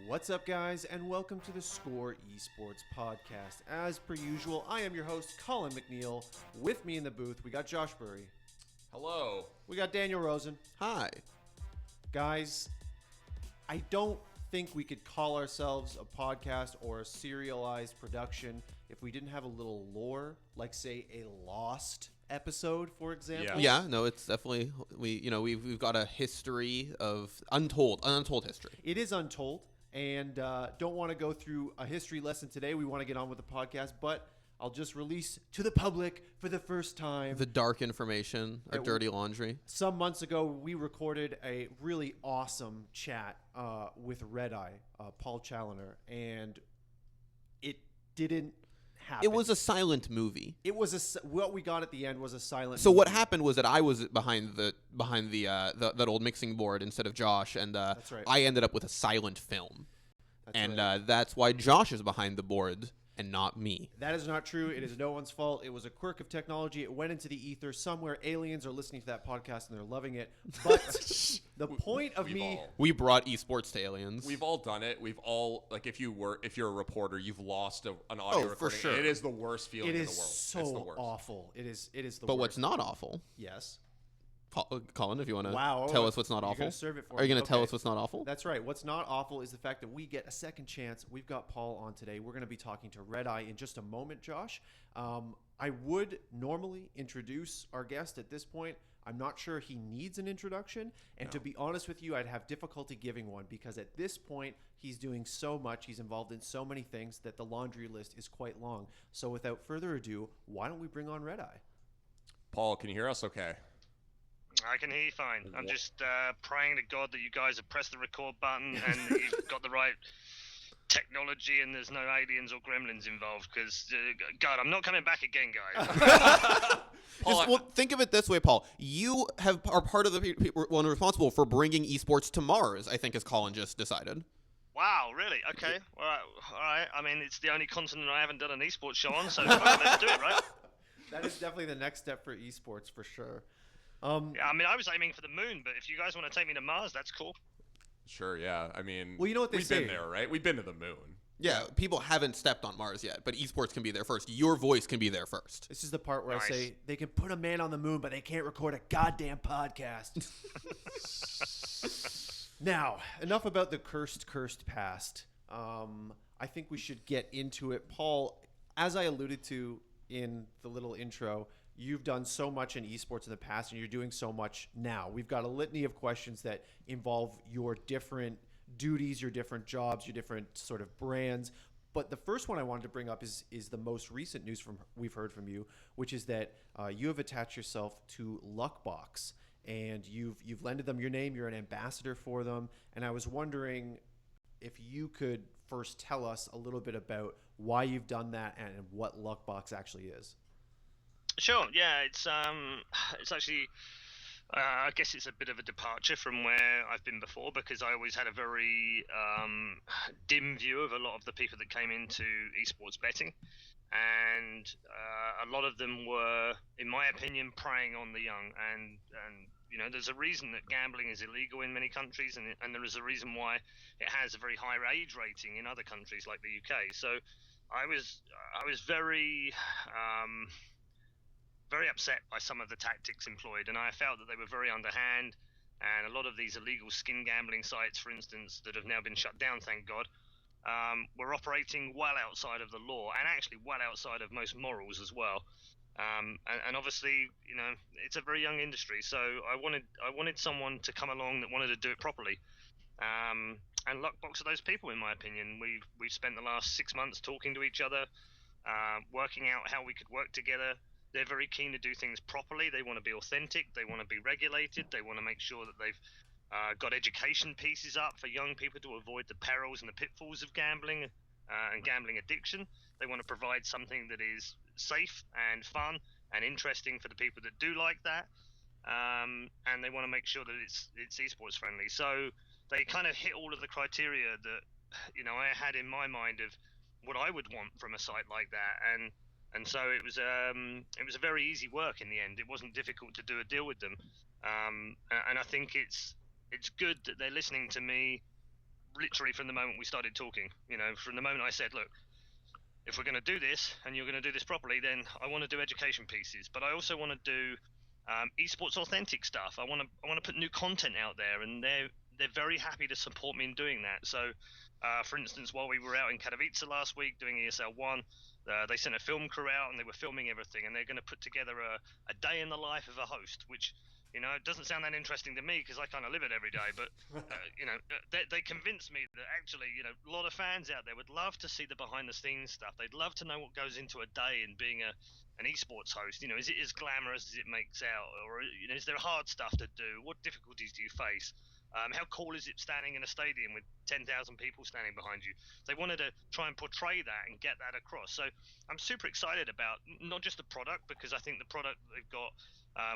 What's up, guys, and welcome to the theScore eSports podcast. As per usual, I am your host, Colin McNeil. With me in the booth, we got Josh Burry. Hello. We got Daniel Rosen. Hi. Guys, I don't think we could call ourselves a podcast or a serialized production if we didn't have a little lore, like, say, a Lost episode, for example. Yeah, no, it's definitely we've got a history of untold history. It is untold, and don't want to go through a history lesson today. We want to get on with the podcast, but I'll just release to the public for the first time The dark information, our dirty laundry. Some months ago, we recorded a really awesome chat with Redeye, Paul Chaloner, and it didn't happen. It was a silent movie. It was what we got at the end was a silent. So movie. what happened was that I was behind the that old mixing board instead of Josh, and That's right. I ended up with a silent film, That's right. That's why Josh is behind the board and not me. That is not true. It is no one's fault. It was a quirk of technology. It went into the ether somewhere. Aliens are listening to that podcast and they're loving it. But the point of We brought esports to aliens. We've all done it. We've all, like, if you're a reporter, you've lost an audio recording. for sure. It is the worst feeling it in is the world. so It's the worst. awful. It is the worst. But what's not awful? Yes. Colin, if you want to Wow. tell us what's not You're awful. gonna serve it for Are you me. going to tell Okay. us what's not awful? That's right. What's not awful is the fact that we get a second chance. We've got Paul on today. We're going to be talking to Redeye in just a moment, Josh. I would normally introduce our guest at this point. I'm not sure he needs an introduction. And to be honest with you, I'd have difficulty giving one because at this point, he's doing so much. He's involved in so many things that the laundry list is quite long. So without further ado, why don't we bring on Redeye? Paul, can you hear us okay? I can hear you fine. I'm just praying to God that you guys have pressed the record button and that you've got the right technology and there's no aliens or gremlins involved. Because, God, I'm not coming back again, guys. Well, think of it this way, Paul. You are part of the one responsible for bringing esports to Mars, I think, as Colin just decided. Wow, really? Okay. All right. I mean, it's the only continent I haven't done an esports show on, so all right, let's do it, right? That is definitely the next step for esports for sure. Yeah, I mean, I was aiming for the moon, but if you guys want to take me to Mars, that's cool. Sure, yeah. I mean, Well, you know what they say. We've been there, right? We've been to the moon. Yeah, people haven't stepped on Mars yet, but esports can be there first. Your voice can be there first. This is the part where Nice. I say they can put a man on the moon, but they can't record a goddamn podcast. Now, enough about the cursed past. I think we should get into it. Paul, as I alluded to in the little intro, you've done so much in esports in the past, and you're doing so much now. We've got a litany of questions that involve your different duties, your different jobs, your different sort of brands. But the first one I wanted to bring up is the most recent news we've heard from you, which is that you have attached yourself to Luckbox, and you've lended them your name. You're an ambassador for them, and I was wondering if you could first tell us a little bit about why you've done that and what Luckbox actually is. Sure. Yeah, it's actually, I guess it's a bit of a departure from where I've been before because I always had a very dim view of a lot of the people that came into esports betting, and a lot of them were, in my opinion, preying on the young. And you know, there's a reason that gambling is illegal in many countries, and there is a reason why it has a very high age rating in other countries like the UK. So I was very upset by some of the tactics employed, and I felt that they were very underhand. And a lot of these illegal skin gambling sites, for instance, that have now been shut down, thank God, were operating well outside of the law and actually well outside of most morals as well. And obviously, you know, it's a very young industry, so I wanted someone to come along that wanted to do it properly. And Luckbox are those people, in my opinion. We've spent the last 6 months talking to each other, working out how we could work together. They're very keen to do things properly. They want to be authentic. They want to be regulated. They want to make sure that they've got education pieces up for young people to avoid the perils and the pitfalls of gambling and gambling addiction. They want to provide something that is safe and fun and interesting for the people that do like that. And they want to make sure that it's esports friendly. So they kind of hit all of the criteria that, you know, I had in my mind of what I would want from a site like that. And so it was a very easy work in the end. It wasn't difficult to do a deal with them, and I think it's good that they're listening to me literally from the moment we started talking. From the moment I said, look, if we're going to do this and you're going to do this properly, then I want to do education pieces, but I also want to do esports authentic stuff. I want to put new content out there, and they're very happy to support me in doing that. So, for instance, while we were out in Katowice last week doing ESL 1, they sent a film crew out and they were filming everything, and they're going to put together a day in the life of a host, which it doesn't sound that interesting to me because I kind of live it every day. But they convinced me that actually, a lot of fans out there would love to see the behind-the-scenes stuff. They'd love to know what goes into a day in being an esports host. Is it as glamorous as it makes out, or is there hard stuff to do? What difficulties do you face? How cool is it standing in a stadium with 10,000 people standing behind you? They wanted to try and portray that and get that across. So I'm super excited about not just the product, because I think the product they've got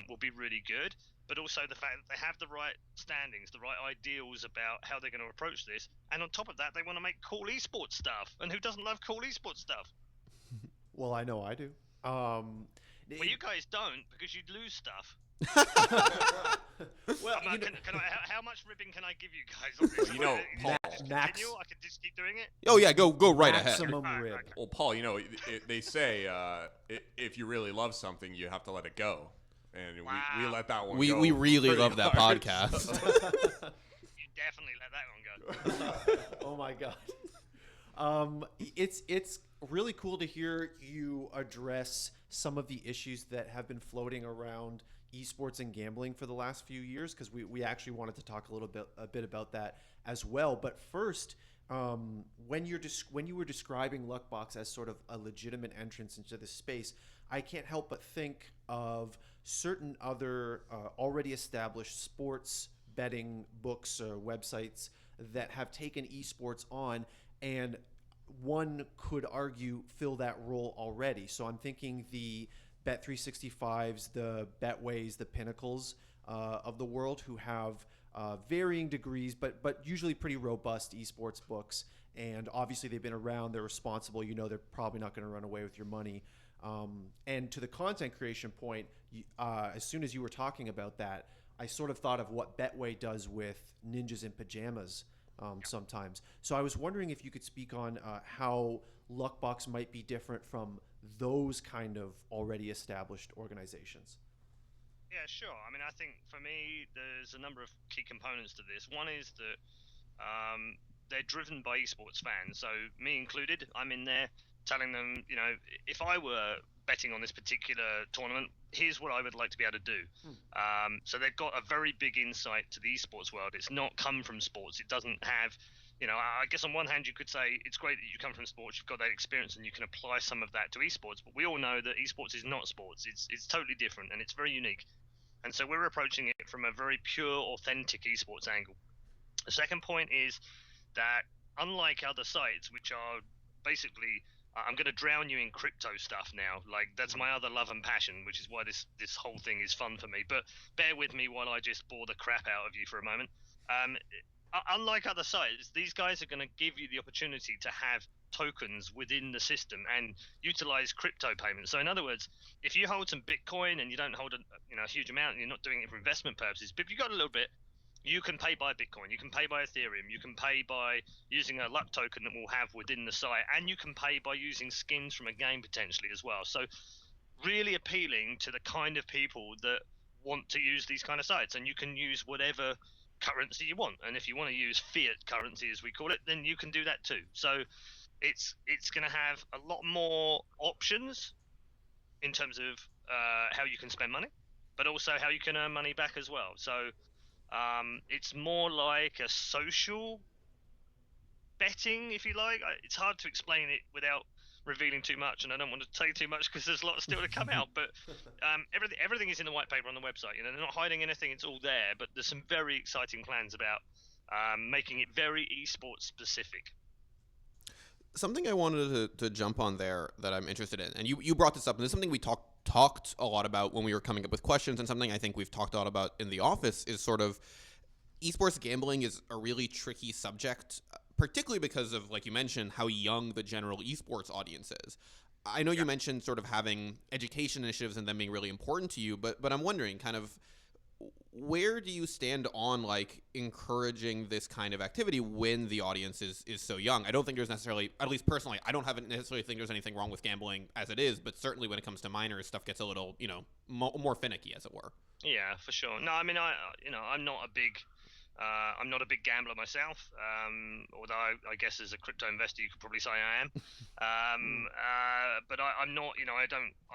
will be really good, but also the fact that they have the right standings, the right ideals about how they're going to approach this. And on top of that, they want to make cool esports stuff. And who doesn't love cool esports stuff? Well, I know I do. Well, you guys don't, because you'd lose stuff. Well, how much ribbon can I give you guys on this? Paul, max. I can just keep doing it. Oh yeah, go right ahead. Maximum rib. Okay. Well, Paul, they say if you really love something, you have to let it go. And we let that one go. We really pretty love that hard. podcast. You definitely let that one go. Oh my god. It's really cool to hear you address some of the issues that have been floating around esports and gambling for the last few years, because we actually wanted to talk a bit about that as well. But first, when you were describing Luckbox as sort of a legitimate entrance into this space, I can't help but think of certain other already established sports betting books or websites that have taken esports on, and one could argue fill that role already. So I'm thinking the Bet365s, the Betways, the Pinnacles of the world, who have varying degrees, but usually pretty robust esports books. And obviously they've been around, they're responsible, they're probably not going to run away with your money. And to the content creation point, as soon as you were talking about that, I sort of thought of what Betway does with ninjas in pajamas sometimes. So I was wondering if you could speak on how Luckbox might be different from those kind of already established organizations. Yeah, sure. I mean, I think for me, there's a number of key components to this. One is that they're driven by esports fans. So me included, I'm in there telling them, if I were betting on this particular tournament, here's what I would like to be able to do. So they've got a very big insight to the esports world. It's not come from sports. It doesn't have, I guess on one hand you could say it's great that you come from sports, you've got that experience and you can apply some of that to esports, but we all know that esports is not sports. It's totally different and it's very unique. And so we're approaching it from a very pure, authentic esports angle. The second point is that unlike other sites, which are basically, I'm going to drown you in crypto stuff now. Like, that's my other love and passion, which is why this whole thing is fun for me. But bear with me while I just bore the crap out of you for a moment. Unlike other sites, these guys are going to give you the opportunity to have tokens within the system and utilize crypto payments. So in other words, if you hold some Bitcoin and you don't hold a huge amount and you're not doing it for investment purposes, but if you've got a little bit, you can pay by Bitcoin, you can pay by Ethereum, you can pay by using a luck token that we'll have within the site, and you can pay by using skins from a game potentially as well. So really appealing to the kind of people that want to use these kind of sites, and you can use whatever currency you want. And if you want to use fiat currency, as we call it, then you can do that too. So it's going to have a lot more options in terms of how you can spend money, but also how you can earn money back as well. So it's more like a social betting, if you like. It's hard to explain it without revealing too much, and I don't want to say too much because there's a lot still to come out. But everything is in the white paper on the website. They're not hiding anything; it's all there. But there's some very exciting plans about making it very esports specific. Something I wanted to jump on there that I'm interested in, and you brought this up, and this is something we talked a lot about when we were coming up with questions, and something I think we've talked a lot about in the office is sort of esports gambling is a really tricky subject, particularly because of, like you mentioned, how young the general esports audience is. I know you mentioned sort of having education initiatives and them being really important to you, but I'm wondering kind of where do you stand on like encouraging this kind of activity when the audience is so young? I don't think there's necessarily, at least personally, I don't necessarily think there's anything wrong with gambling as it is, but certainly when it comes to minors, stuff gets a little, more finicky, as it were. Yeah, for sure. No, I mean, I'm not a big gambler myself, although I guess as a crypto investor you could probably say I am. But I'm not, I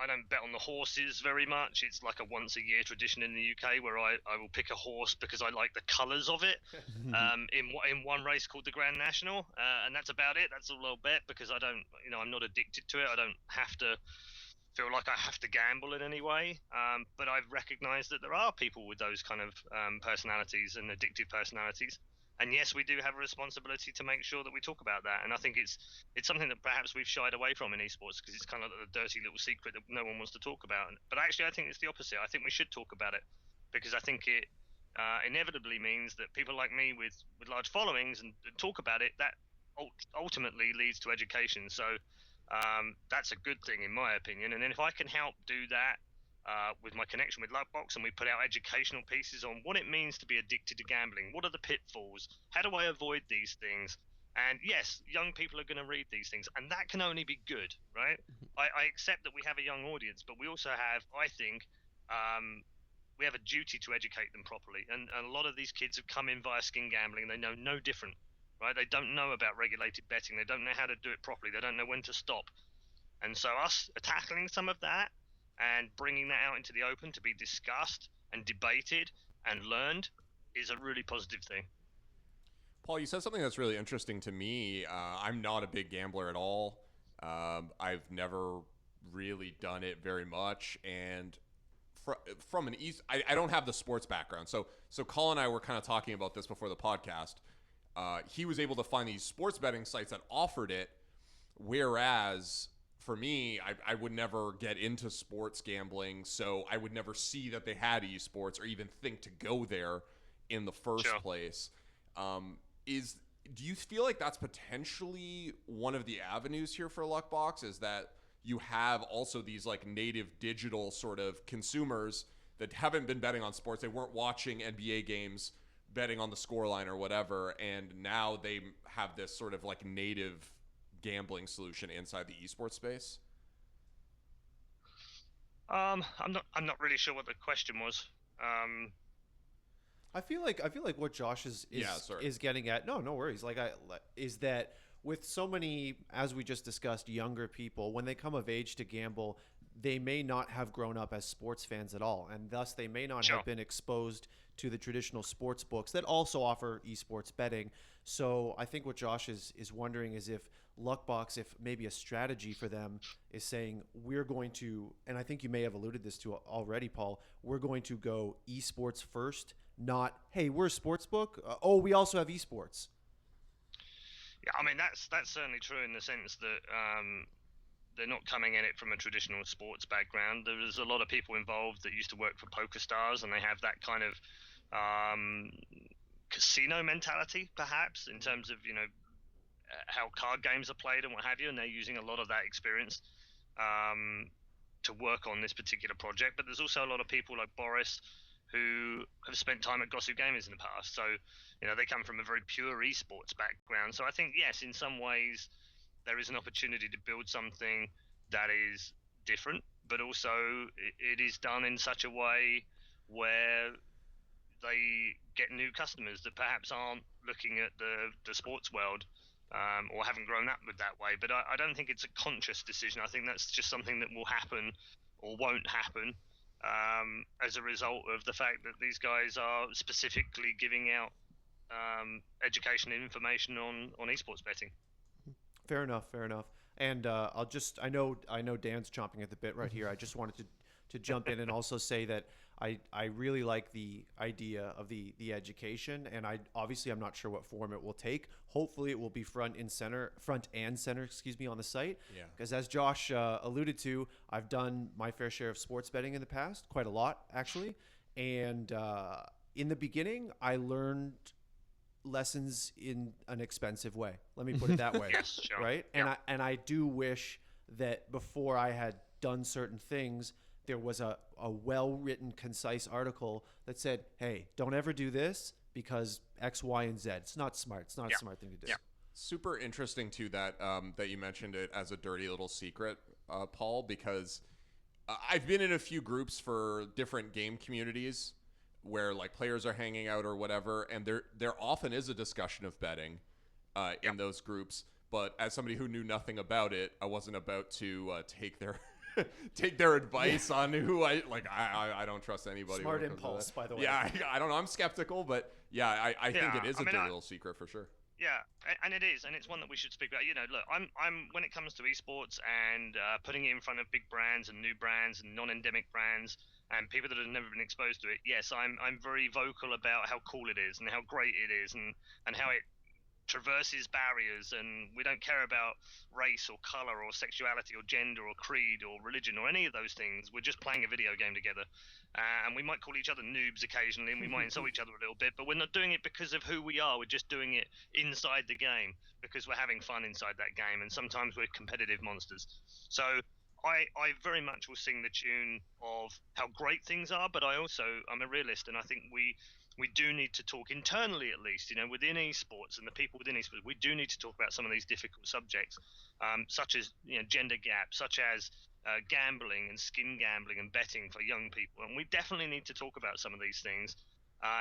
don't bet on the horses very much. It's like a once a year tradition in the UK where I will pick a horse because I like the colours of it. In one race called the Grand National, and that's about it. That's all I'll bet because I don't, I'm not addicted to it. I don't have to feel like I have to gamble in any way, but I've recognized that there are people with those kind of personalities and addictive personalities, and yes, we do have a responsibility to make sure that we talk about that. And I think it's something that perhaps we've shied away from in esports because it's kind of like the dirty little secret that no one wants to talk about. But actually I think it's the opposite. I think we should talk about it because I think it inevitably means that people like me with large followings and talk about it, that ultimately leads to education. So that's a good thing in my opinion. And then if I can help do that with my connection with Luckbox, and we put out educational pieces on what it means to be addicted to gambling, what are the pitfalls, how do I avoid these things, and yes, young people are going to read these things, and that can only be good, right? I accept that we have a young audience, but we also have, I think, we have a duty to educate them properly. And a lot of these kids have come in via skin gambling. They know no different. Right? They don't know about regulated betting. They don't know how to do it properly. They don't know when to stop. And so us tackling some of that and bringing that out into the open to be discussed and debated and learned is a really positive thing. Paul, you said something that's really interesting to me. I'm not a big gambler at all. I've never really done it very much. And from an I don't have the sports background. So Colin and I were kind of talking about this before the podcast. He was able to find these sports betting sites that offered it, whereas for me, I would never get into sports gambling, so I would never see that they had esports or even think to go there in the first place. Do you feel like that's potentially one of the avenues here for Luckbox, is that you have also these like native digital sort of consumers that haven't been betting on sports, they weren't watching NBA games, betting on the scoreline or whatever, and now they have this sort of like native gambling solution inside the esports space? I'm not really sure what the question was. I feel like what Josh is getting at. No worries. Is that with so many, as we just discussed, younger people, when they come of age to gamble, they may not have grown up as sports fans at all, and thus they may not have been exposed to the traditional sports books that also offer esports betting. So I think what Josh is wondering is if Luckbox, if maybe a strategy for them is saying, we're going to, and I think you may have alluded this to already, Paul, we're going to go esports first, not, hey, we're a sports book. We also have esports. Yeah, I mean, that's certainly true in the sense that they're not coming at it from a traditional sports background. There's a lot of people involved that used to work for PokerStars, and they have that kind of casino mentality, perhaps, in terms of how card games are played and what have you, and they're using a lot of that experience to work on this particular project. But there's also a lot of people like Boris who have spent time at Gossip Gamers in the past, so they come from a very pure esports background. So I think, yes, in some ways there is an opportunity to build something that is different, but also it is done in such a way where they get new customers that perhaps aren't looking at the sports world or haven't grown up with that way. But I don't think it's a conscious decision. I think that's just something that will happen or won't happen as a result of the fact that these guys are specifically giving out education and information on esports betting. Fair enough. And I know Dan's chomping at the bit right here. I just wanted to jump in and also say that I really like the idea of the education, and I'm not sure what form it will take. Hopefully it will be front and center, on the site. Yeah. Because as Josh alluded to, I've done my fair share of sports betting in the past, quite a lot actually. And in the beginning, I learned lessons in an expensive way. Let me put it that way. Yes, sure. Right? Yeah. And I do wish that before I had done certain things, there was a well-written, concise article that said, hey, don't ever do this because X, Y, and Z. It's not smart. It's not a smart thing to do. Yeah. Super interesting too that that you mentioned it as a dirty little secret, Paul, because I've been in a few groups for different game communities where like players are hanging out or whatever, and there often is a discussion of betting in those groups. But as somebody who knew nothing about it, I wasn't about to take their take their advice on who I don't trust anybody. Smart impulse, by the way. Yeah, I don't know. I'm skeptical, but yeah, I think it is a dirty little secret for sure. Yeah, and it is, and it's one that we should speak about. You know, look, I'm when it comes to esports and putting it in front of big brands and new brands and non-endemic brands and people that have never been exposed to it. Yes, I'm very vocal about how cool it is and how great it is and how it traverses barriers, and we don't care about race or color or sexuality or gender or creed or religion or any of those things. We're just playing a video game together, and we might call each other noobs occasionally, and we might insult each other a little bit, but we're not doing it because of who we are. We're just doing it inside the game because we're having fun inside that game, and sometimes we're competitive monsters. So I very much will sing the tune of how great things are, but I'm a realist, and I think we do need to talk internally, at least, you know, within esports and the people within esports. We do need to talk about some of these difficult subjects, such as, you know, gender gap, such as gambling and skin gambling and betting for young people. And we definitely need to talk about some of these things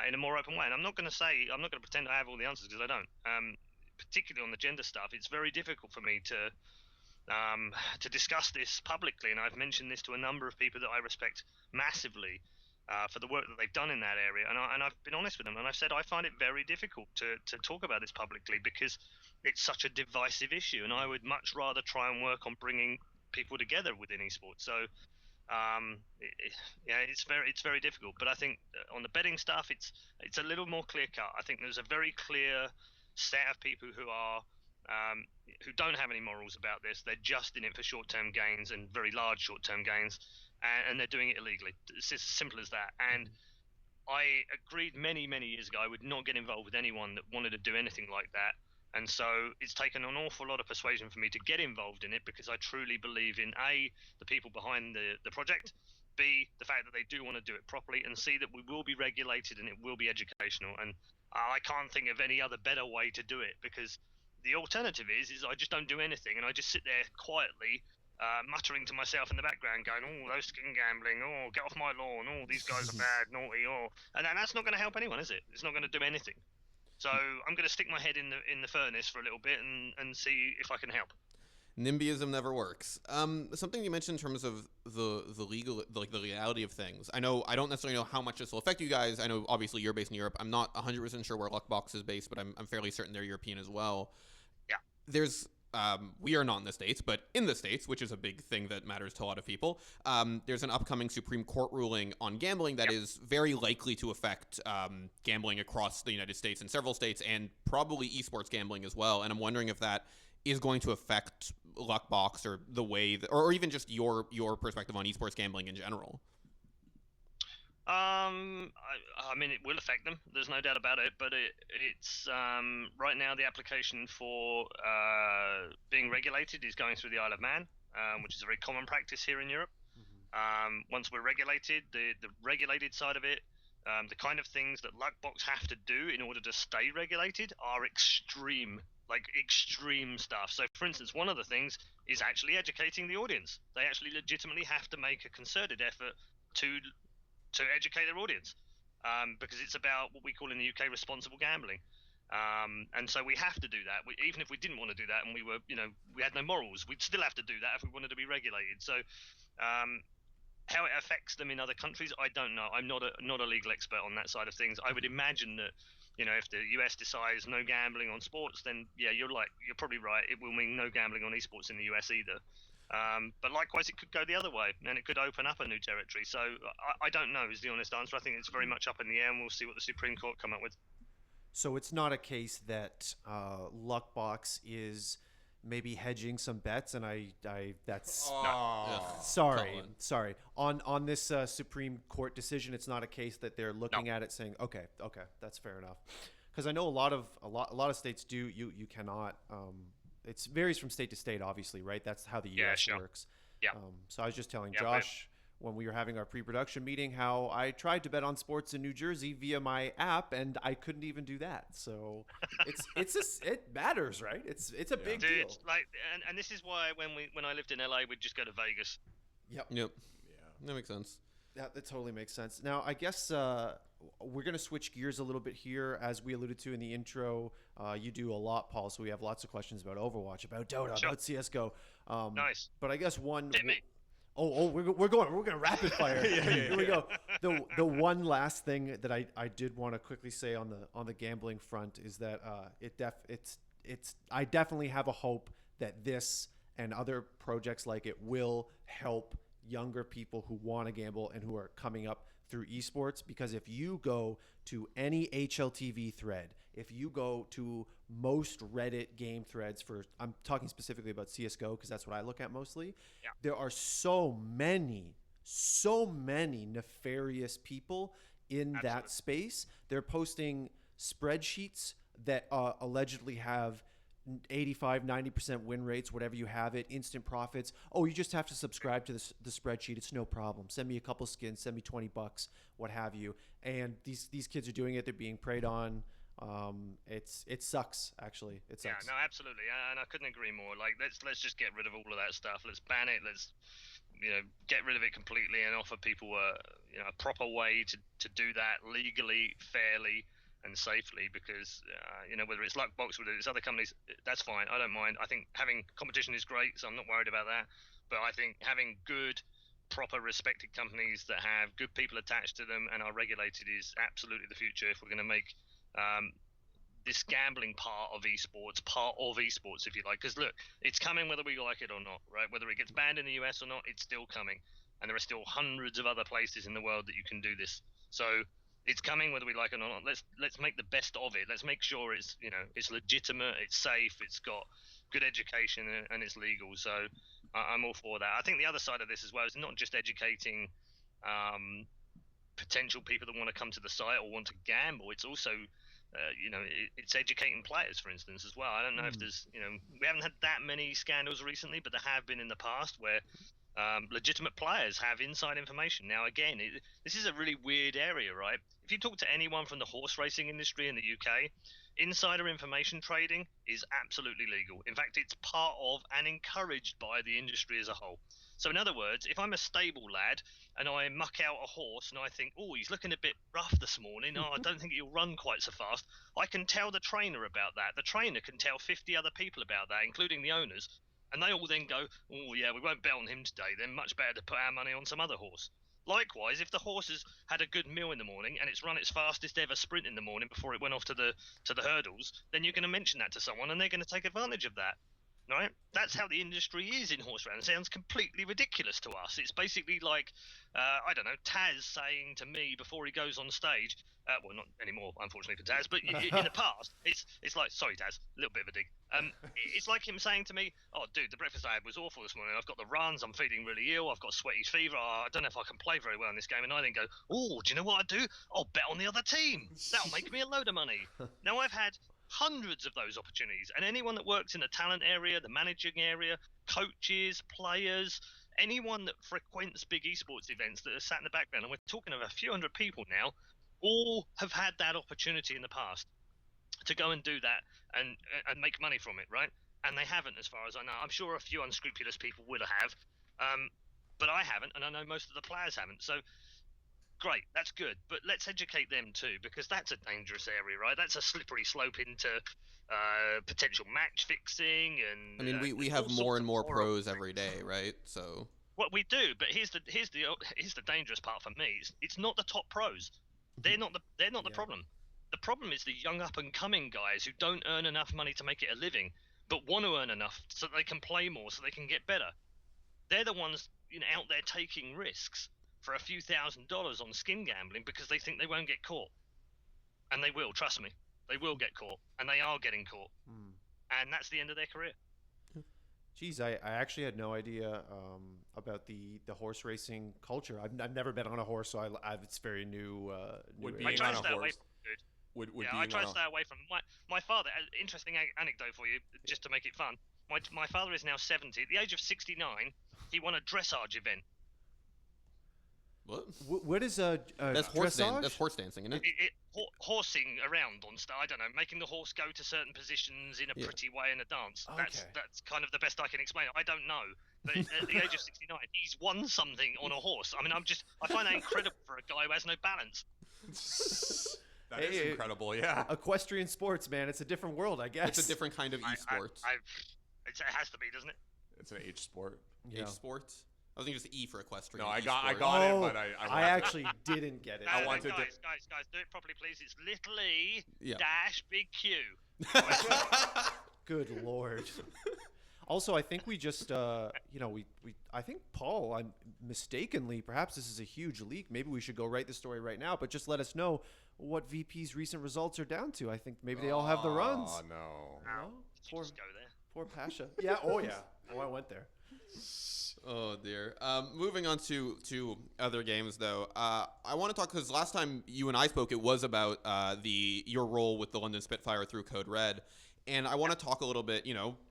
in a more open way. And I'm not going to pretend I have all the answers, because I don't. Particularly on the gender stuff, it's very difficult for me to discuss this publicly. And I've mentioned this to a number of people that I respect massively. For the work that they've done in that area, and I've been honest with them, and I've said I find it very difficult to talk about this publicly because it's such a divisive issue, and I would much rather try and work on bringing people together within esports. So, it's very difficult. But I think on the betting stuff, it's a little more clear cut. I think there's a very clear set of people who are who don't have any morals about this. They're just in it for short-term gains and very large short-term gains. And they're doing it illegally. It's as simple as that. And I agreed many, many years ago I would not get involved with anyone that wanted to do anything like that. And so it's taken an awful lot of persuasion for me to get involved in it, because I truly believe in A, the people behind the project, B, the fact that they do want to do it properly, and C, that we will be regulated and it will be educational. And I can't think of any other better way to do it, because the alternative is I just don't do anything and I just sit there quietly muttering to myself in the background, going, "Oh, those skin gambling, oh, get off my lawn, oh, these guys are bad, naughty, oh," and that's not going to help anyone, is it? It's not going to do anything. So I'm going to stick my head in the furnace for a little bit and see if I can help. NIMBYism never works. Something you mentioned in terms of the legality of things. I know I don't necessarily know how much this will affect you guys. I know obviously you're based in Europe. I'm not 100% sure where Luckbox is based, but I'm fairly certain they're European as well. Yeah. There's we are not in the States, but in the States, which is a big thing that matters to a lot of people, there's an upcoming Supreme Court ruling on gambling that is very likely to affect gambling across the United States and several states, and probably esports gambling as well. And I'm wondering if that is going to affect Luckbox or the way that, or even just your perspective on esports gambling in general. I mean, it will affect them. There's no doubt about it. But it's right now the application for being regulated is going through the Isle of Man, which is a very common practice here in Europe. Once we're regulated, the regulated side of it, the kind of things that Luckbox have to do in order to stay regulated are extreme stuff. So, for instance, one of the things is actually educating the audience. They actually legitimately have to make a concerted effort to educate their audience, because it's about what we call in the UK responsible gambling. And so we have to do that. Even if we didn't want to do that and we were, we had no morals, we'd still have to do that if we wanted to be regulated. So how it affects them in other countries, I don't know. I'm not a legal expert on that side of things. I would imagine that, if the US decides no gambling on sports, then yeah, you're probably right. It will mean no gambling on esports in the US either. But likewise, it could go the other way, and it could open up a new territory. So I don't know is the honest answer. I think it's very much up in the air, and we'll see what the Supreme Court come up with. So it's not a case that Luckbox is maybe hedging some bets, and that's sorry. On this Supreme Court decision, it's not a case that they're looking at it saying, okay, that's fair enough. Because I know a lot of states do. You cannot. It varies from state to state, obviously, right? That's how the U.S. works. Yeah. So I was just telling Josh, when we were having our pre-production meeting how I tried to bet on sports in New Jersey via my app and I couldn't even do that. So it matters, right? It's a big Dude, deal. like, and this is why when I lived in LA, we'd just go to Vegas. Yep. Yep. That makes sense. That totally makes sense. Now, I guess we're going to switch gears a little bit here. As we alluded to in the intro, you do a lot, Paul, so we have lots of questions about Overwatch, about Dota, about CSGO. Nice. But I guess one... Hit me. We're going to rapid fire. Here we go. The one last thing that I did want to quickly say on the gambling front is that I definitely have a hope that this and other projects like it will help younger people who want to gamble and who are coming up through esports, because if you go to any HLTV thread, if you go to most Reddit game threads I'm talking specifically about CSGO because that's what I look at mostly, there are so many nefarious people in that space. They're posting spreadsheets that allegedly have 85-90% win rates, whatever you have it, instant profits. Oh, you just have to subscribe to the spreadsheet. It's no problem. Send me a couple skins, send me $20, what have you. And these kids are doing it. They're being preyed on. It sucks, actually. It sucks. Yeah, no, absolutely. And I couldn't agree more. Like, let's just get rid of all of that stuff. Let's ban it. Let's get rid of it completely and offer people a proper way to do that legally, fairly, and safely, because whether it's Luckbox, whether it's other companies, that's fine. I don't mind. I think having competition is great, so I'm not worried about that. But I think having good, proper, respected companies that have good people attached to them and are regulated is absolutely the future if we're going to make this gambling part of esports, if you like. Because look, it's coming whether we like it or not, right? Whether it gets banned in the US or not, it's still coming, and there are still hundreds of other places in the world that you can do this. So it's coming whether we like it or not. Let's make the best of it. Let's make sure it's it's legitimate, it's safe, it's got good education, and it's legal. So I'm all for that. I think the other side of this as well is not just educating potential people that want to come to the site or want to gamble. It's also it's educating players, for instance, as well. I don't know if there's we haven't had that many scandals recently, but there have been in the past where legitimate players have inside information. Now, again, this is a really weird area, right? If you talk to anyone from the horse racing industry in the UK, insider information trading is absolutely legal. In fact, it's part of and encouraged by the industry as a whole. So in other words, if I'm a stable lad and I muck out a horse and I think, oh, he's looking a bit rough this morning, I don't think he'll run quite so fast, I can tell the trainer about that. The trainer can tell 50 other people about that, including the owners. And they all then go, oh, yeah, we won't bet on him today. Then much better to put our money on some other horse. Likewise, if the horse has had a good meal in the morning and it's run its fastest ever sprint in the morning before it went off to the hurdles, then you're going to mention that to someone and they're going to take advantage of that. Right? That's how the industry is in horse racing. It sounds completely ridiculous to us. It's basically like, I don't know, Taz saying to me before he goes on stage, well, not anymore, unfortunately for Taz, but in the past, it's like, sorry, Taz, a little bit of a dig. It's like him saying to me, oh, dude, the breakfast I had was awful this morning. I've got the runs, I'm feeling really ill, I've got sweaty fever, I don't know if I can play very well in this game. And I then go, oh, do you know what I do? I'll bet on the other team. That'll make me a load of money. Now, I've had hundreds of those opportunities, and anyone that works in the talent area, the managing area, coaches, players, anyone that frequents big esports events that are sat in the background, and we're talking of a few hundred people now, all have had that opportunity in the past to go and do that and make money from it, right? And they haven't, as far as I know. I'm sure a few unscrupulous people will have, but I haven't, and I know most of the players haven't. So great, that's good, but let's educate them too, because that's a dangerous area, right? That's a slippery slope into potential match fixing, and I mean, we have more and more pros every day, right? So what we do, but here's the dangerous part for me. It's not the top pros. They're not the problem. The problem is the young up and coming guys who don't earn enough money to make it a living, but want to earn enough so they can play more, so they can get better. They're the ones out there taking risks for a few $1,000s on skin gambling because they think they won't get caught. And they will, trust me. They will get caught, and they are getting caught. And that's the end of their career. Geez, I actually had no idea about the horse racing culture. I've never been on a horse, so it's very new. I try to stay away from it, dude. I try to stay away from it. My father, interesting anecdote for you, just to make it fun. My father is now 70. At the age of 69, he won a dressage event. What? What is That's horse dressage? That's horse dancing, isn't it? Horsing around on stuff. I don't know, making the horse go to certain positions in a pretty way in a dance. Okay. That's kind of the best I can explain it. I don't know, but at the age of 69, he's won something on a horse. I mean, I find that incredible for a guy who has no balance. That is incredible, yeah. Equestrian sports, man. It's a different world, I guess. It's a different kind of esports. It has to be, doesn't it? It's an H sport. Yeah. H-sports? I was thinking just E for equestrian. No, I got Oh, it, but I actually didn't get it. I want to guys, do it properly, please. It's little E dash big Q. Good Lord. Also, I think we just, I think Paul, I'm mistakenly, perhaps this is a huge leak. Maybe we should go write the story right now, but just let us know what VP's recent results are down to. I think maybe they all have the runs. Oh, no. Oh, poor, just go there? Poor Pasha. Yeah, oh yeah. Oh, I went there. Oh dear. Moving on to other games though. I want to talk because last time you and I spoke, it was about your role with the London Spitfire through Code Red, and I want to talk a little bit.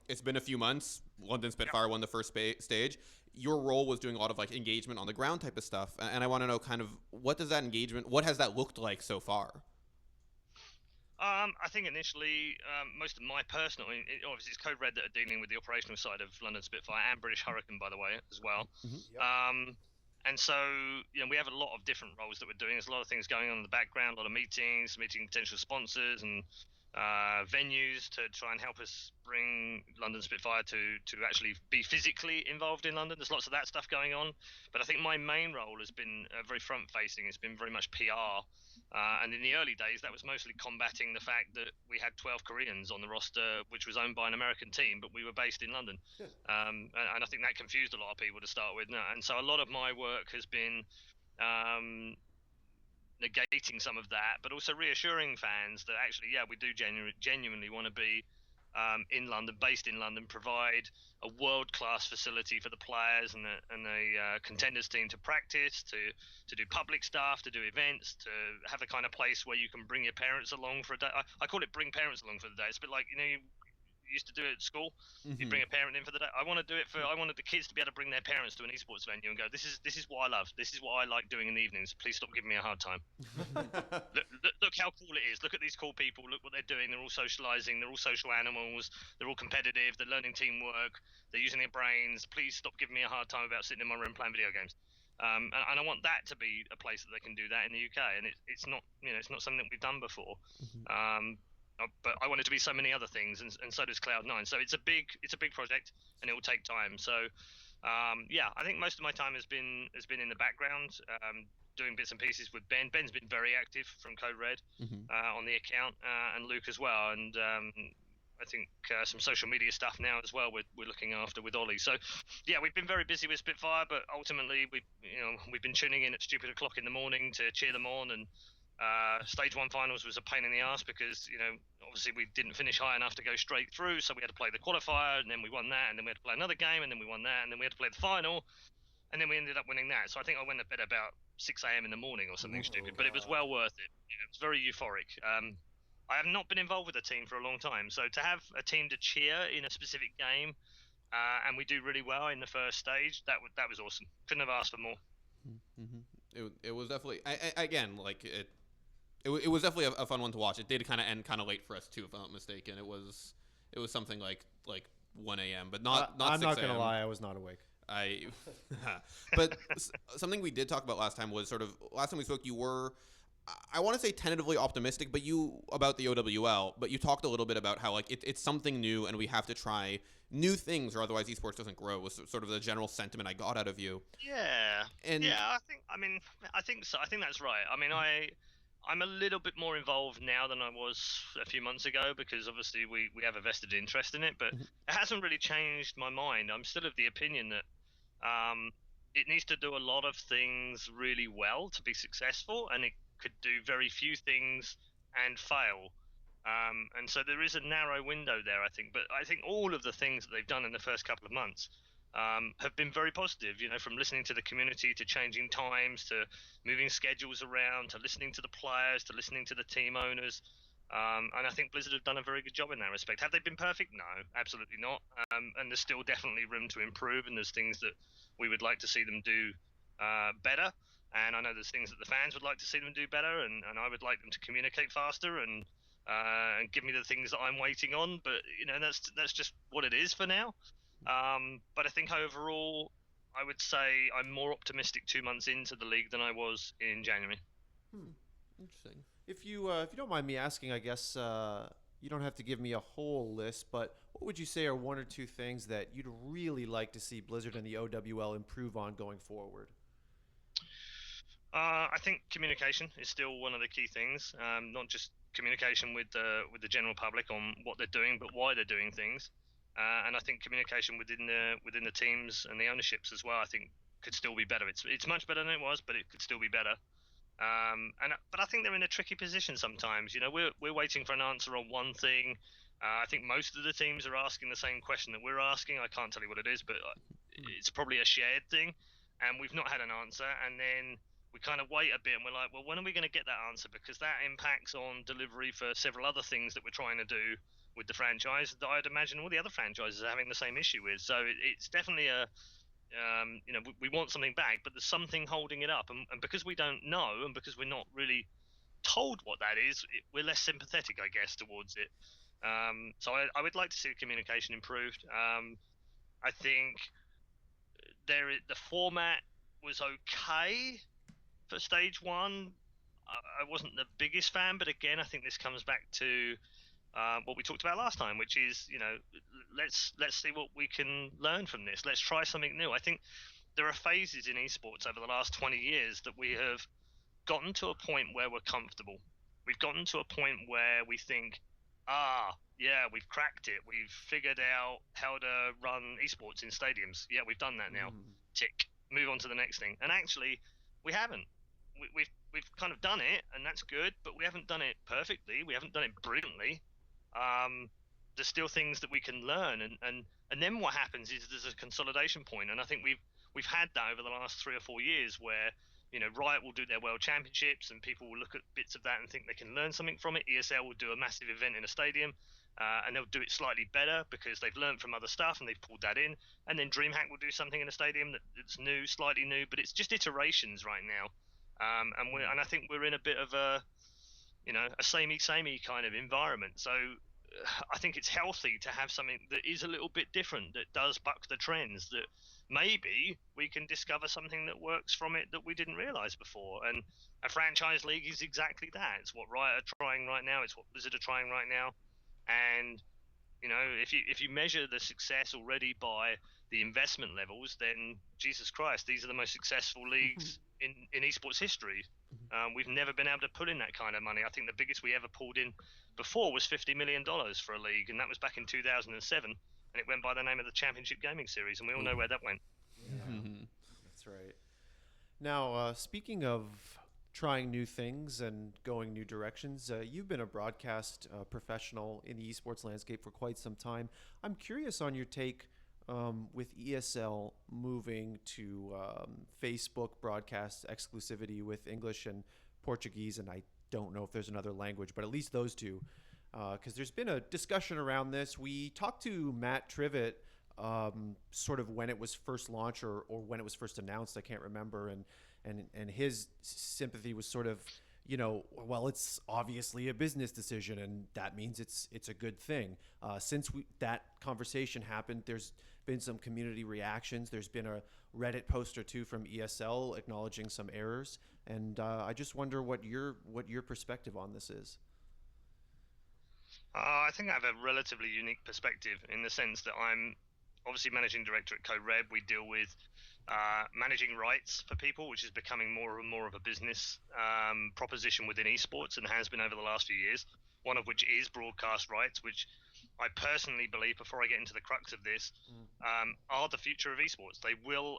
It's been a few months. London Spitfire won the first stage. Your role was doing a lot of engagement on the ground type of stuff, and I want to know kind of what has that looked like so far? I think initially, most of my personal, obviously it's Code Red that are dealing with the operational side of London Spitfire and British Hurricane, by the way, as well. Mm-hmm. Yep. And so, we have a lot of different roles that we're doing. There's a lot of things going on in the background, a lot of meeting potential sponsors and venues to try and help us bring London Spitfire to actually be physically involved in London. There's lots of that stuff going on. But I think my main role has been very front-facing. It's been very much PR. And in the early days, that was mostly combating the fact that we had 12 Koreans on the roster, which was owned by an American team, but we were based in London. Yeah. And I think that confused a lot of people to start with. And so a lot of my work has been negating some of that, but also reassuring fans that actually, we do genuinely want to be in London, based in London, provide a world-class facility for the players and the contenders team to practice, to do public stuff, to do events, to have a kind of place where you can bring your parents along for a day. I call it bring parents along for the day. It's a bit like, you used to do it at school. Mm-hmm. You bring a parent in for the day. I want to do it I wanted the kids to be able to bring their parents to an esports venue and go, this is what I love. This is what I like doing in the evenings. Please stop giving me a hard time. look how cool it is. Look at these cool people. Look what they're doing. They're all socializing. They're all social animals. They're all competitive. They're learning teamwork. They're using their brains. Please stop giving me a hard time about sitting in my room playing video games. And I want that to be a place that they can do that in the UK. And it's not, it's not something that we've done before. Mm-hmm. But I want it to be so many other things, and so does Cloud9. So it's a big project, and it will take time. So, I think most of my time has been in the background, doing bits and pieces with Ben. Ben's been very active from Code Red on the account, and Luke as well. And I think some social media stuff now as well. We're looking after with Ollie. So, we've been very busy with Spitfire, but ultimately we've been tuning in at stupid o'clock in the morning to cheer them on. And Stage 1 finals was a pain in the ass because, obviously we didn't finish high enough to go straight through, so we had to play the qualifier, and then we won that, and then we had to play another game, and then we won that, and then we had to play the final, and then we ended up winning that. So I think I went to bed about 6 a.m. in the morning or something stupid, but it was well worth it. It was very euphoric. I have not been involved with a team for a long time, so to have a team to cheer in a specific game, and we do really well in the first stage, that was awesome. Couldn't have asked for more. Mm-hmm. It was definitely It was definitely a fun one to watch. It did kind of end kind of late for us too, if I'm not mistaken. It was something like 1 a.m., but not 6 a.m. I'm not gonna lie, I was not awake. But something we did talk about last time was sort of last time we spoke. You were, I want to say tentatively optimistic, but about the OWL. But you talked a little bit about how it's something new and we have to try new things or otherwise esports doesn't grow. Was sort of the general sentiment I got out of you. Yeah. And I think so. I think that's right. I mean, I'm a little bit more involved now than I was a few months ago because obviously we have a vested interest in it, but it hasn't really changed my mind. I'm still of the opinion that it needs to do a lot of things really well to be successful, and it could do very few things and fail. And so there is a narrow window there, I think. But I think all of the things that they've done in the first couple of months have been very positive, from listening to the community to changing times to moving schedules around to listening to the players to listening to the team owners. And I think Blizzard have done a very good job in that respect. Have they been perfect? No, absolutely not. And there's still definitely room to improve, and there's things that we would like to see them do better. and I know there's things that the fans would like to see them do better, and I would like them to communicate faster and give me the things that I'm waiting on. But that's just what it is for now. But I think overall, I would say I'm more optimistic 2 months into the league than I was in January. Interesting. If you don't mind me asking, I guess you don't have to give me a whole list, but what would you say are one or two things that you'd really like to see Blizzard and the OWL improve on going forward? I think communication is still one of the key things. Not just communication with the general public on what they're doing, but why they're doing things. And I think communication within the teams and the ownerships as well, I think could still be better. It's much better than it was, but it could still be better. But I think they're in a tricky position sometimes. We're waiting for an answer on one thing. I think most of the teams are asking the same question that we're asking. I can't tell you what it is, but it's probably a shared thing, and we've not had an answer. And then we kind of wait a bit, and we're like, well, when are we going to get that answer? Because that impacts on delivery for several other things that we're trying to do with the franchise that I'd imagine all the other franchises are having the same issue with. So it's definitely we want something back, but there's something holding it up, and because we don't know, and because we're not really told what that is, we're less sympathetic, I guess, towards it. So I would like to see the communication improved. I think the format was okay for stage one. I wasn't the biggest fan, but again, I think this comes back to what we talked about last time, which is, let's see what we can learn from this. Let's try something new. I think there are phases in esports over the last 20 years that we have gotten to a point where we're comfortable. We've gotten to a point where we think, yeah, we've cracked it. We've figured out how to run esports in stadiums. Yeah, we've done that now. Tick. Move on to the next thing. And actually, we haven't. We've kind of done it, and that's good, but we haven't done it perfectly. We haven't done it brilliantly. There's still things that we can learn, and then what happens is there's a consolidation point, and I think we've had that over the last 3 or 4 years where Riot will do their World Championships, and people will look at bits of that and think they can learn something from it. ESL will do a massive event in a stadium, and they'll do it slightly better because they've learned from other stuff and they've pulled that in. And then DreamHack will do something in a stadium that's new, slightly new, but it's just iterations right now. And I think we're in a bit of a samey kind of environment. So I think it's healthy to have something that is a little bit different, that does buck the trends, that maybe we can discover something that works from it that we didn't realize before. And a franchise league is exactly that. It's what Riot are trying right now. It's what Blizzard are trying right now. And if you measure the success already by the investment levels, then Jesus Christ, these are the most successful leagues in esports history. We've never been able to put in that kind of money. I think the biggest we ever pulled in before was $50 million for a league, and that was back in 2007, and it went by the name of the Championship Gaming Series, and we all know where that went. Yeah, that's right. Now, speaking of trying new things and going new directions, you've been a broadcast professional in the esports landscape for quite some time. I'm curious on your take with ESL moving to Facebook broadcast exclusivity with English and Portuguese, and I don't know if there's another language, but at least those two, because there's been a discussion around this. We talked to Matt Trivet sort of when it was first launched or when it was first announced, I can't remember, and his sympathy was sort of, well, it's obviously a business decision, and that means it's a good thing. Since that conversation happened, there's been some community reactions. There's been a Reddit post or two from ESL acknowledging some errors, and I just wonder what your perspective on this is. I think I have a relatively unique perspective in the sense that I'm obviously managing director at CodeRed. We deal with managing rights for people, which is becoming more and more of a business proposition within esports, and has been over the last few years. One of which is broadcast rights, which I personally believe, before I get into the crux of this, are the future of esports. They will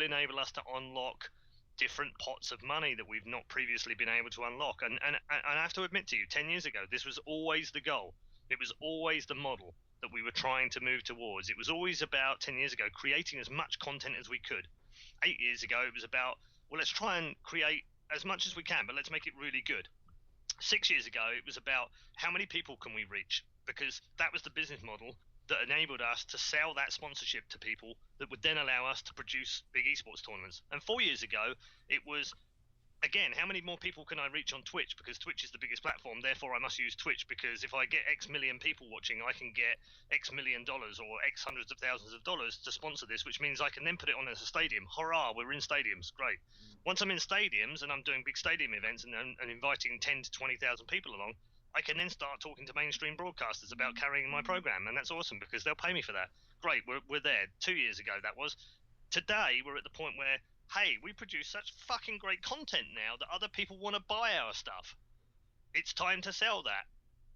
enable us to unlock different pots of money that we've not previously been able to unlock. And I have to admit to you, 10 years ago, this was always the goal. It was always the model that we were trying to move towards. It was always about, 10 years ago, creating as much content as we could. 8 years ago, it was about, well, let's try and create as much as we can, but let's make it really good. 6 years ago, it was about how many people can we reach, because that was the business model that enabled us to sell that sponsorship to people that would then allow us to produce big esports tournaments. And 4 years ago, it was, again, how many more people can I reach on Twitch? Because Twitch is the biggest platform, therefore I must use Twitch, because if I get X million people watching, I can get X million dollars or X hundreds of thousands of dollars to sponsor this, which means I can then put it on as a stadium. Hurrah, we're in stadiums, great. Once I'm in stadiums and I'm doing big stadium events and inviting 10 to 20,000 people along, I can then start talking to mainstream broadcasters about carrying my program, and that's awesome because they'll pay me for that. Great, we're there. 2 years ago that was. Today we're at the point where, hey, we produce such fucking great content now that other people want to buy our stuff. It's time to sell that.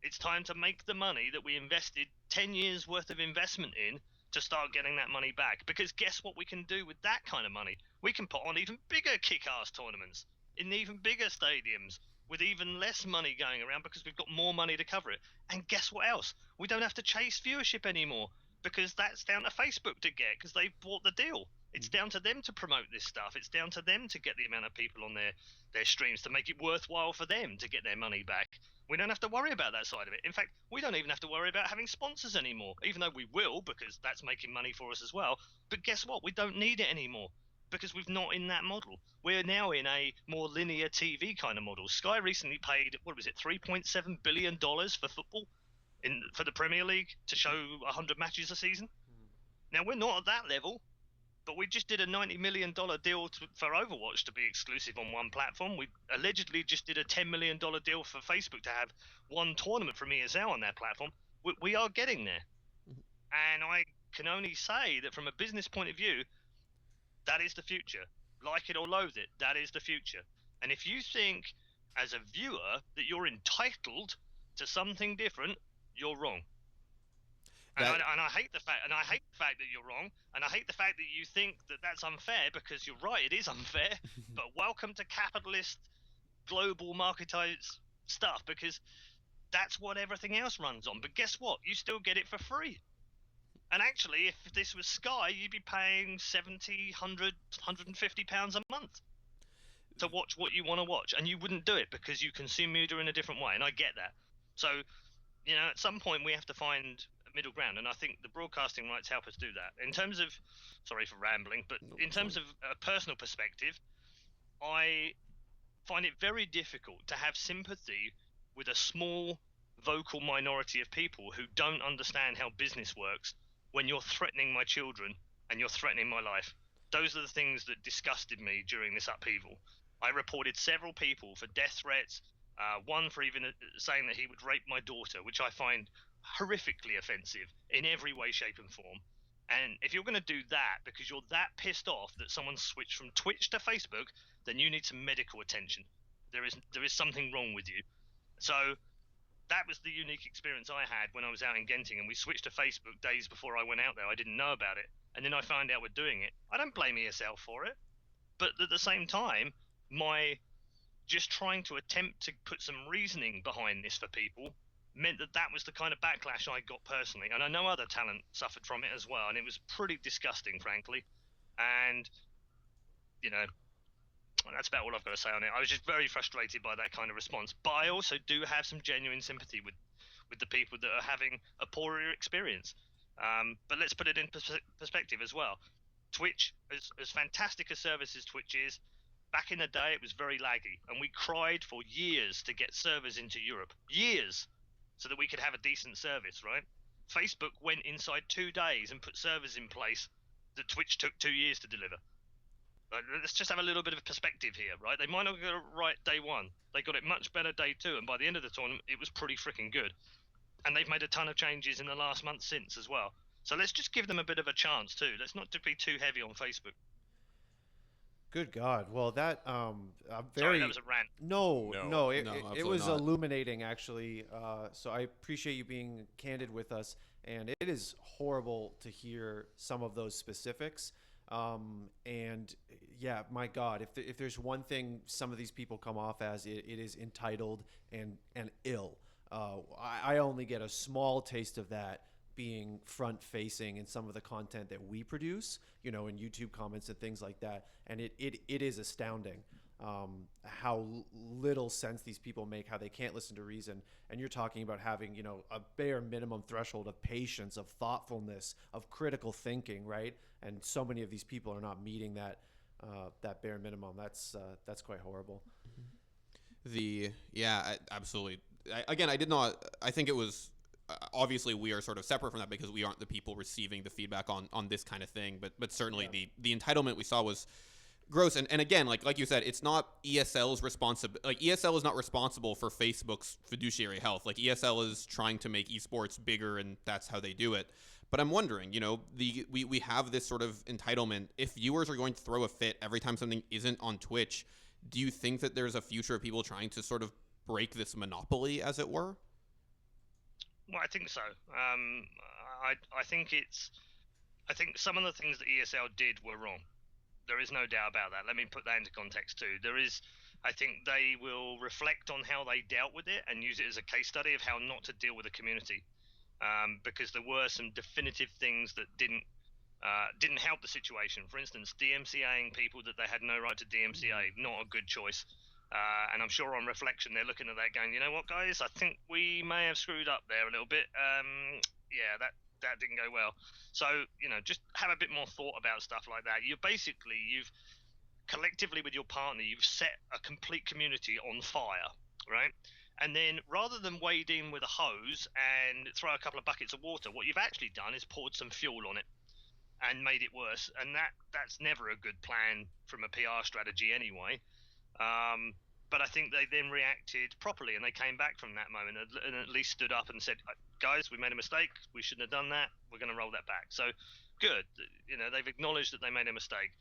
It's time to make the money that we invested 10 years worth of investment in to start getting that money back. Because guess what we can do with that kind of money? We can put on even bigger kick-ass tournaments in even bigger stadiums with even less money going around because we've got more money to cover it. And guess what else? We don't have to chase viewership anymore because that's down to Facebook to get because they've bought the deal. It's down to them to promote this stuff. It's down to them to get the amount of people on their streams to make it worthwhile for them to get their money back. We don't have to worry about that side of it. In fact, we don't even have to worry about having sponsors anymore, even though we will because that's making money for us as well. But guess what? We don't need it anymore because we're not in that model. We're now in a more linear TV kind of model. Sky recently paid, what was it, $3.7 billion for football for the Premier League to show 100 matches a season. Now, we're not at that level. But we just did a $90 million deal for Overwatch to be exclusive on one platform. We allegedly just did a $10 million deal for Facebook to have one tournament from ESL on their platform. We are getting there. And I can only say that from a business point of view, that is the future. Like it or loathe it, that is the future. And if you think as a viewer that you're entitled to something different, you're wrong. And I hate the fact, that you're wrong, and I hate the fact that you think that that's unfair because you're right, it is unfair. But welcome to capitalist, global marketized stuff because that's what everything else runs on. But guess what? You still get it for free. And actually, if this was Sky, you'd be paying 70, 100, 150 pounds a month to watch what you want to watch, and you wouldn't do it because you consume media in a different way. And I get that. So, at some point we have to find middle ground, and I think the broadcasting rights help us do that. In terms of, sorry for rambling, but in terms of a personal perspective, I find it very difficult to have sympathy with a small vocal minority of people who don't understand how business works when you're threatening my children and you're threatening my life. Those are the things that disgusted me during this upheaval. I reported several people for death threats, one for even saying that he would rape my daughter, which I find horrifically offensive in every way, shape and form. And if you're going to do that because you're that pissed off that someone switched from Twitch to Facebook, then you need some medical attention. There is something wrong with you. So that was the unique experience I had when I was out in Genting, and we switched to Facebook days before I went out there. I didn't know about it, and then I found out we're doing it. I don't blame ESL for it, but at the same time, my just trying to attempt to put some reasoning behind this for people meant that was the kind of backlash I got personally. And I know other talent suffered from it as well, and it was pretty disgusting, frankly. And, that's about all I've got to say on it. I was just very frustrated by that kind of response. But I also do have some genuine sympathy with the people that are having a poorer experience. But let's put it in perspective as well. Twitch, as fantastic a service as Twitch is, back in the day it was very laggy, and we cried for years to get servers into Europe. Years! So that we could have a decent service, right? Facebook went inside 2 days and put servers in place that Twitch took 2 years to deliver. Let's just have a little bit of perspective here, right? They might not get it right day one. They got it much better day two, and by the end of the tournament, it was pretty freaking good. And they've made a ton of changes in the last month since as well. So let's just give them a bit of a chance too. Let's not be too heavy on Facebook. Good God. Well, that Sorry, that was a rant. No, it was not. illuminating actually. So I appreciate you being candid with us, and it is horrible to hear some of those specifics. And yeah, my God, if there's one thing some of these people come off as, it is entitled and ill. I only get a small taste of that being front facing in some of the content that we produce, in YouTube comments and things like that. And it is astounding. how little sense these people make, how they can't listen to reason. And you're talking about having, you know, a bare minimum threshold of patience, of thoughtfulness, of critical thinking, right? And so many of these people are not meeting that bare minimum. That's quite horrible. Absolutely. I did not. I think it was. Obviously, we are sort of separate from that because we aren't the people receiving the feedback on this kind of thing. But certainly the entitlement we saw was gross. And again, like you said, it's not ESL's responsibility. Like, ESL is not responsible for Facebook's fiduciary health. Like, ESL is trying to make esports bigger, and that's how they do it. But I'm wondering, you know, we have this sort of entitlement. If viewers are going to throw a fit every time something isn't on Twitch, do you think that there's a future of people trying to sort of break this monopoly, as it were? Well, I think so. I think some of the things that ESL did were wrong. There is no doubt about that. Let me put that into context too. I think they will reflect on how they dealt with it and use it as a case study of how not to deal with the community, because there were some definitive things that didn't help the situation. For instance, DMCAing people that they had no right to DMCA, not a good choice. And I'm sure on reflection they're looking at that going, you know what, guys, I think we may have screwed up there a little bit. That didn't go well. So, you know, just have a bit more thought about stuff like that. You've collectively with your partner, you've set a complete community on fire, right? And then rather than wade in with a hose and throw a couple of buckets of water, what you've actually done is poured some fuel on it and made it worse. And that's never a good plan from a PR strategy anyway. But I think they then reacted properly, and they came back from that moment and at least stood up and said, guys, we made a mistake. We shouldn't have done that. We're going to roll that back. So good. You know, they've acknowledged that they made a mistake.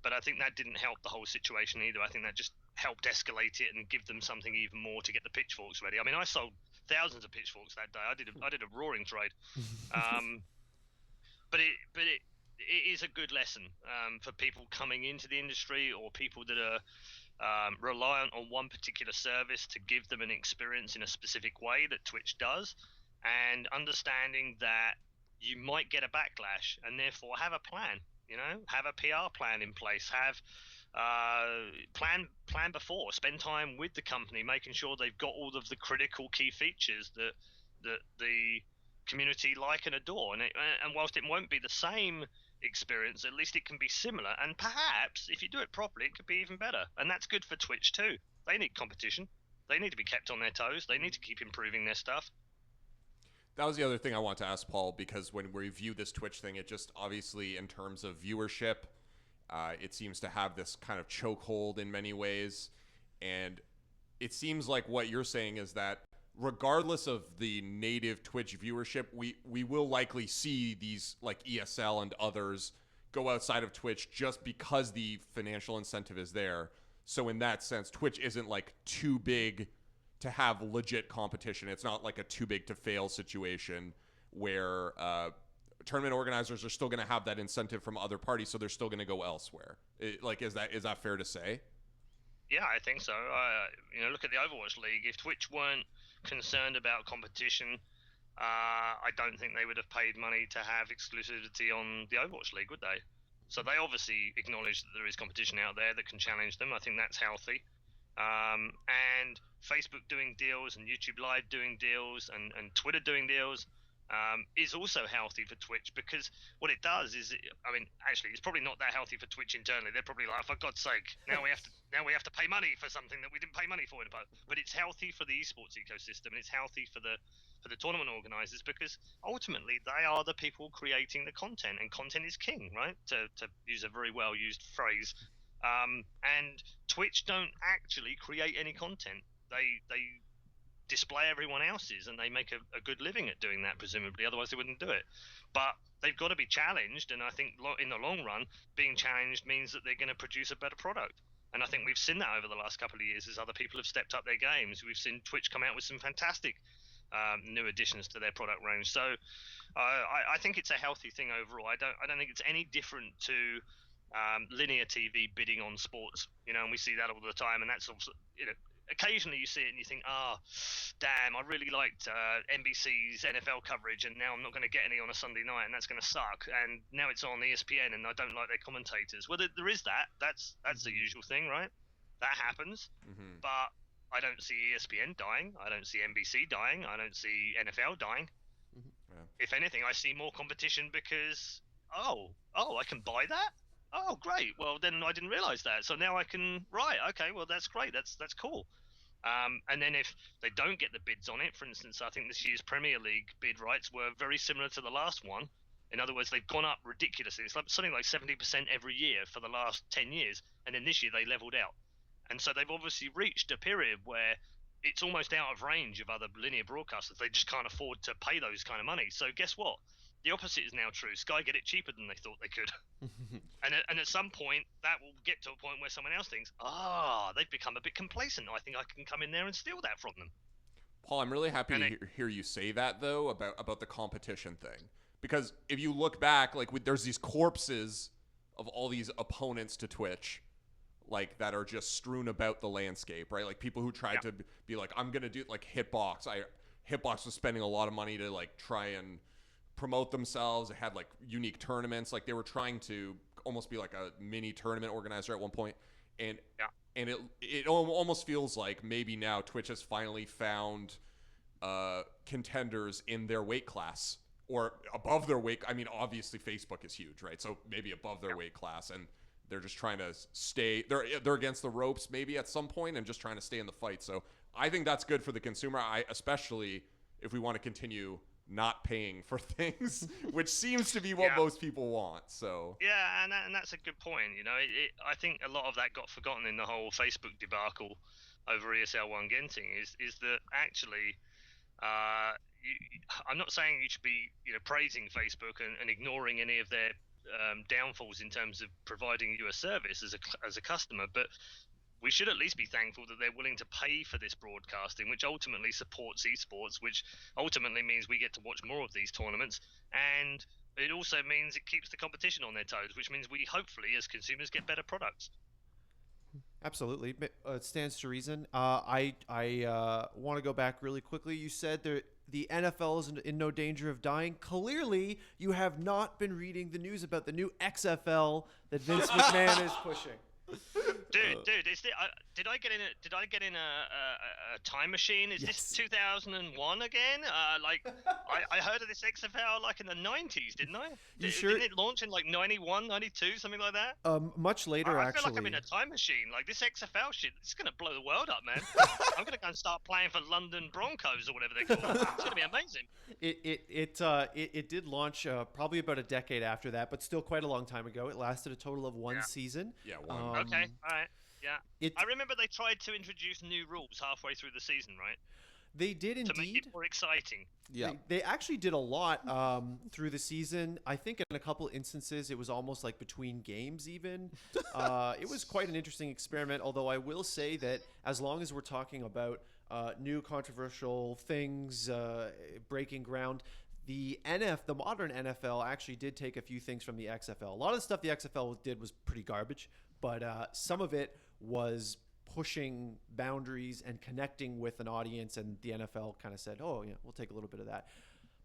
But I think that didn't help the whole situation either. I think that just helped escalate it and give them something even more to get the pitchforks ready. I mean, I sold thousands of pitchforks that day. I did a roaring trade. But it is a good lesson for people coming into the industry or people that are reliant on one particular service to give them an experience in a specific way that Twitch does, and understanding that you might get a backlash, and therefore have a plan. You know, have a PR plan in place, have plan before, spend time with the company, making sure they've got all of the critical key features that the community like and adore. And whilst it won't be the same experience, at least it can be similar, and perhaps if you do it properly it could be even better. And that's good for Twitch too. They need competition, they need to be kept on their toes, they need to keep improving their stuff. That was the other thing I want to ask Paul, because when we view this Twitch thing, it just obviously in terms of viewership, it seems to have this kind of chokehold in many ways. And it seems like what you're saying is that regardless of the native Twitch viewership, we will likely see these like ESL and others go outside of Twitch just because the financial incentive is there. So in that sense, Twitch isn't like too big to have legit competition. It's not like a too big to fail situation where tournament organizers are still going to have that incentive from other parties, so they're still going to go elsewhere. Is that fair to say? Yeah, I think so. Look at the Overwatch League. If Twitch weren't concerned about competition, I don't think they would have paid money to have exclusivity on the Overwatch League, would they? So they obviously acknowledge that there is competition out there that can challenge them. I think that's healthy. And Facebook doing deals and YouTube Live doing deals and Twitter doing deals is also healthy for Twitch, because what it does is, actually, it's probably not that healthy for Twitch internally. They're probably like, for God's sake, now we have to pay money for something that we didn't pay money for. But it's healthy for the esports ecosystem, and it's healthy for the tournament organizers, because ultimately they are the people creating the content, and content is king, right? To use a very well used phrase. And Twitch don't actually create any content. They display everyone else's, and they make a good living at doing that, presumably, otherwise they wouldn't do it. But they've got to be challenged, and I think in the long run, being challenged means that they're going to produce a better product. And I think we've seen that over the last couple of years as other people have stepped up their games. We've seen Twitch come out with some fantastic new additions to their product range. So I think it's a healthy thing overall. I don't think it's any different to linear TV bidding on sports, and we see that all the time. And that's also, occasionally you see it and you think, damn, I really liked NBC's NFL coverage, and now I'm not going to get any on a Sunday night, and that's going to suck. And now it's on ESPN, and I don't like their commentators. Well, there is that. That's the usual thing, right? That happens. Mm-hmm. But I don't see ESPN dying. I don't see NBC dying. I don't see NFL dying. Yeah. If anything, I see more competition because I can buy that. Oh, great. Well, then I didn't realize that. So now I can. Right. Okay. Well, that's great. That's cool. And then if they don't get the bids on it, for instance, I think this year's Premier League bid rights were very similar to the last one. In other words, they've gone up ridiculously. It's like something like 70% every year for the last 10 years. And then this year they leveled out. And so they've obviously reached a period where it's almost out of range of other linear broadcasters. They just can't afford to pay those kind of money. So guess what? The opposite is now true. Sky get it cheaper than they thought they could. And at some point, that will get to a point where someone else thinks, they've become a bit complacent. I think I can come in there and steal that from them. Paul, I'm really happy to hear you say that, though, about the competition thing. Because if you look back, like, there's these corpses of all these opponents to Twitch, like, that are just strewn about the landscape, right? Like, people who tried to be like, I'm going to do, like, Hitbox. Hitbox was spending a lot of money to, like, try and promote themselves. It had, like, unique tournaments. Like, they were trying to almost be like a mini tournament organizer at one point. And it almost feels like maybe now Twitch has finally found contenders in their weight class or above their weight. I mean, obviously Facebook is huge, right? So maybe above their weight class, and they're just trying to stay. They're against the ropes maybe at some point and just trying to stay in the fight. So I think that's good for the consumer. Especially if we want to continue not paying for things, which seems to be what most people want. So and that's a good point. You know, I think a lot of that got forgotten in the whole Facebook debacle over ESL One Genting. Is that actually, I'm not saying you should be praising Facebook and ignoring any of their downfalls in terms of providing you a service as a customer, but we should at least be thankful that they're willing to pay for this broadcasting, which ultimately supports esports, which ultimately means we get to watch more of these tournaments, and it also means it keeps the competition on their toes, which means we hopefully as consumers get better products. Absolutely. It stands to reason. I want to go back really quickly. You said the NFL is in no danger of dying. Clearly, you have not been reading the news about the new XFL that Vince McMahon is pushing. Dude, did I get in a time machine? Is this 2001 again? I heard of this XFL like in the 90s, didn't I? Didn't it launch in like 91, 92, something like that? Much later, I actually. feel like I'm in a time machine. Like this XFL shit, it's gonna blow the world up, man. I'm gonna go and start playing for London Broncos or whatever they're called. It's gonna be amazing. It did launch probably about a decade after that, but still quite a long time ago. It lasted a total of one season. Yeah, one. Okay, all right. Yeah. I remember they tried to introduce new rules halfway through the season, right? They did indeed. To make it more exciting. Yeah. They actually did a lot through the season. I think in a couple instances it was almost like between games even. It was quite an interesting experiment, although I will say that as long as we're talking about new controversial things, breaking ground, the modern NFL actually did take a few things from the XFL. A lot of the stuff the XFL did was pretty garbage, but some of it was pushing boundaries and connecting with an audience, and the NFL kind of said, "Oh, yeah, we'll take a little bit of that."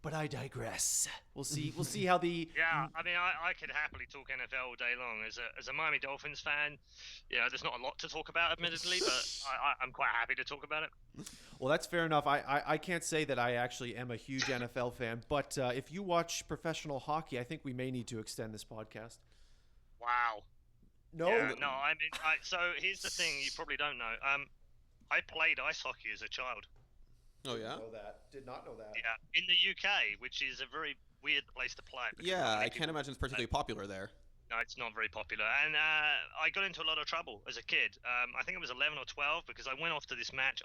But I digress. We'll see how the I mean, I could happily talk NFL all day long. As a Miami Dolphins fan, there's not a lot to talk about, admittedly, but I'm quite happy to talk about it. Well, that's fair enough. I can't say that I actually am a huge NFL fan, but if you watch professional hockey, I think we may need to extend this podcast. Wow. No. Yeah, no, I mean, so here's the thing you probably don't know. I played ice hockey as a child. Oh, yeah? Did not know that. Yeah, in the UK, which is a very weird place to play. Yeah, I can't imagine it's particularly popular there. No, it's not very popular. And I got into a lot of trouble as a kid. I think I was 11 or 12 because I went off to this match.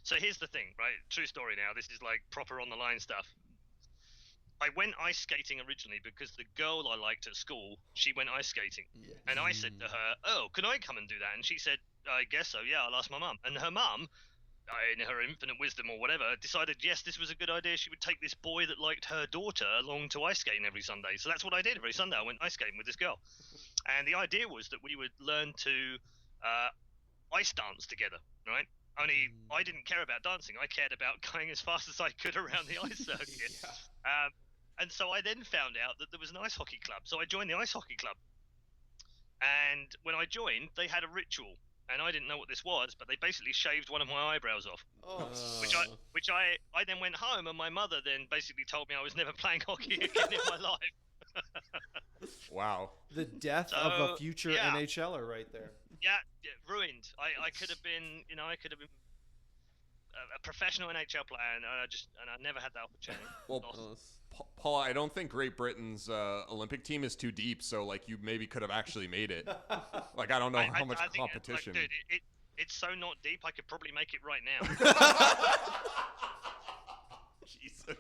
So here's the thing, right? True story now. This is like proper on-the-line stuff. I went ice skating originally because the girl I liked at school, she went ice skating. Yeah. And I said to her, "Oh, can I come and do that?" And she said, "I guess so, yeah, I'll ask my mum." And her mum, in her infinite wisdom or whatever, decided, yes, this was a good idea. She would take this boy that liked her daughter along to ice skating every Sunday. So that's what I did every Sunday. I went ice skating with this girl. And the idea was that we would learn to ice dance together, right? Only I didn't care about dancing. I cared about going as fast as I could around the ice circuit. And so I then found out that there was an ice hockey club. So I joined the ice hockey club. And when I joined, they had a ritual. and I didn't know what this was, but they basically shaved one of my eyebrows off. Oh. Which I then went home, and my mother then basically told me I was never playing hockey again in my life. Wow. The death of a future NHLer right there. Yeah, ruined. I could have been, I could have been a professional NHL player, and I never had that opportunity. Well, Paul, I don't think Great Britain's Olympic team is too deep, so like you maybe could have actually made it. Like I don't know how much competition. Dude, it's so not deep. I could probably make it right now. Jesus.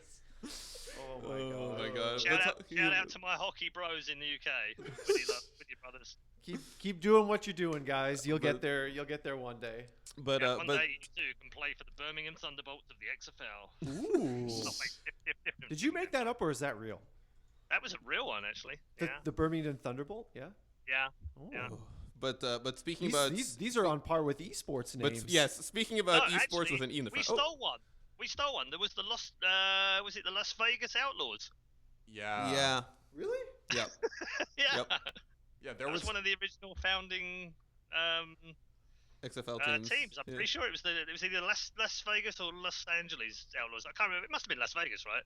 Oh my god. Shout out to my hockey bros in the UK. With your brothers. Keep doing what you're doing, guys. You'll get there. You'll get there one day. But one day you too can play for the Birmingham Thunderbolts of the XFL. Ooh. Did you make that up, or is that real? That was a real one, actually. The Birmingham Thunderbolt. Yeah. Yeah. Oh. Yeah. But speaking about these are on par with esports names. But yes, speaking about esports with an E in the front. We stole one. There was the was it the Las Vegas Outlaws? Yeah. Yeah. Really? Yep. Yeah. Yep. Yeah, there was one of the original founding XFL teams. I'm pretty sure it was either Las Vegas or Los Angeles Outlaws. I can't remember. It must have been Las Vegas, right?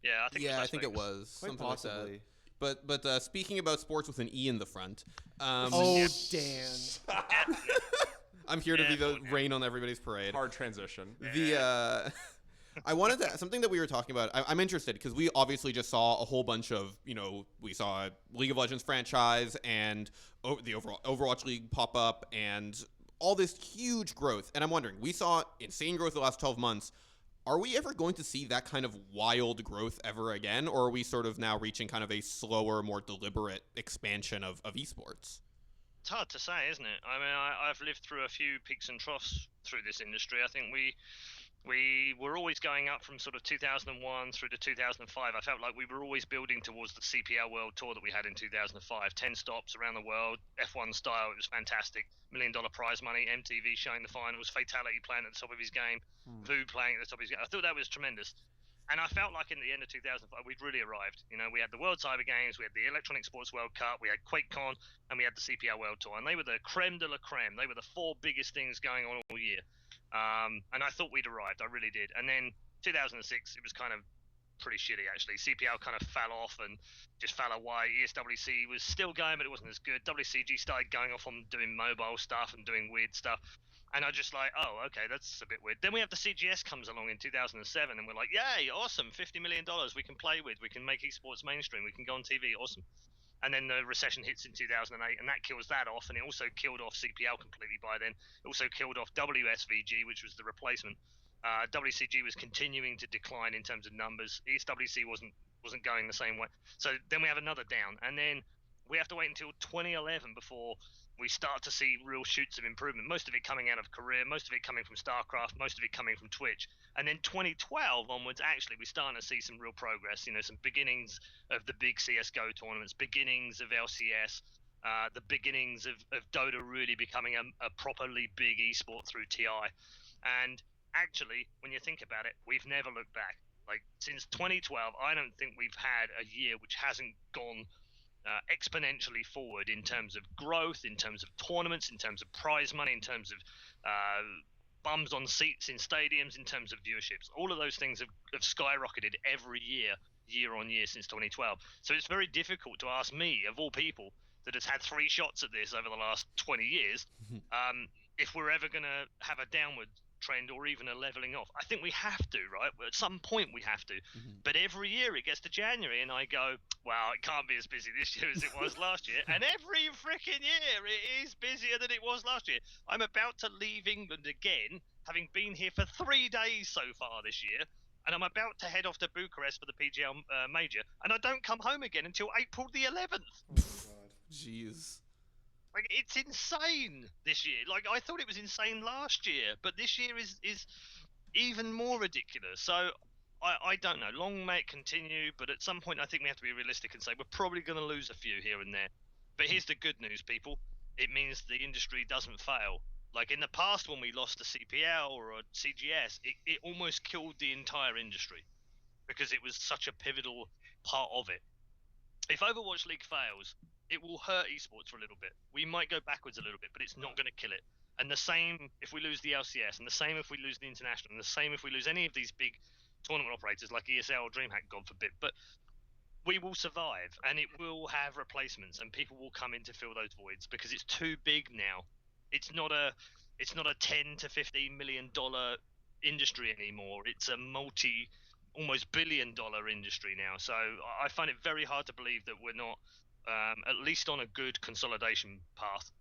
Yeah, I think. Yeah, it was I think Vegas. it was Quite something possibly. like that. But speaking about sports with an E in the front. Oh, Dan. I'm here to be the rain on everybody's parade. Hard transition. I wanted to something that we were talking about. I'm interested because we obviously just saw a whole bunch of, we saw League of Legends franchise and the Overwatch League pop up and all this huge growth. And I'm wondering, we saw insane growth the last 12 months. Are we ever going to see that kind of wild growth ever again? Or are we sort of now reaching kind of a slower, more deliberate expansion of esports? It's hard to say, isn't it? I mean, I've lived through a few peaks and troughs through this industry. I think we were always going up from sort of 2001 through to 2005. I felt like we were always building towards the CPL World Tour that we had in 2005. 10 stops around the world, F1 style. It was fantastic. $1 million prize money, MTV showing the finals, Fatality playing at the top of his game, Vu playing at the top of his game. I thought that was tremendous. And I felt like in the end of 2005, we'd really arrived. We had the World Cyber Games, we had the Electronic Sports World Cup, we had QuakeCon, and we had the CPL World Tour. And they were the creme de la creme. They were the four biggest things going on all year. And I thought we'd arrived. I really did. And then 2006, it was kind of pretty shitty, actually. CPL kind of fell off and just fell away. ESWC was still going, but it wasn't as good. WCG started going off on doing mobile stuff and doing weird stuff. And I just like, oh, okay, that's a bit weird. Then we have the CGS comes along in 2007, and we're like, yay, awesome, $50 million we can play with. We can make esports mainstream. We can go on TV, awesome. And then the recession hits in 2008, and that kills that off, and it also killed off CPL completely by then. It also killed off WSVG, which was the replacement. WCG was continuing to decline in terms of numbers. ESWC wasn't going the same way. So then we have another down, and then we have to wait until 2011 before we start to see real shoots of improvement, most of it coming out of Korea, most of it coming from Starcraft, most of it coming from Twitch. And then 2012 onwards, actually, we're starting to see some real progress, some beginnings of the big CSGO tournaments, beginnings of LCS, the beginnings of Dota really becoming a properly big esport through TI. And actually, when you think about it, we've never looked back. Like, since 2012, I don't think we've had a year which hasn't gone exponentially forward in terms of growth, in terms of tournaments, in terms of prize money, in terms of bums on seats in stadiums, in terms of viewerships. All of those things have skyrocketed every year on year since 2012. So it's very difficult to ask me, of all people, that has had 3 shots at this over the last 20 years, if we're ever going to have a downward trend or even a leveling off. I think we have to, right? At some point we have to. But every year it gets to January and I go, wow, it can't be as busy this year as it was last year. And every freaking year it is busier than it was last year. I'm about to leave England again, having been here for 3 days so far this year. And I'm about to head off to Bucharest for the PGL Major. And I don't come home again until April the 11th. Oh, God. Jeez. Like, it's insane this year. Like, I thought it was insane last year, but this year is even more ridiculous. So I don't know. Long may it continue, but at some point I think we have to be realistic and say we're probably going to lose a few here and there. But here's the good news, people. It means the industry doesn't fail. Like in the past when we lost a CPL or a CGS, it almost killed the entire industry because it was such a pivotal part of it. If Overwatch League fails, it will hurt esports for a little bit. We might go backwards a little bit, but it's not going to kill it. And the same if we lose the LCS, and the same if we lose the international, and the same if we lose any of these big tournament operators like ESL or DreamHack, God forbid. But we will survive, and it will have replacements, and people will come in to fill those voids because it's too big now. It's not a 10 to $15 million industry anymore. It's a almost billion-dollar industry now. So I find it very hard to believe that we're not at least on a good consolidation path.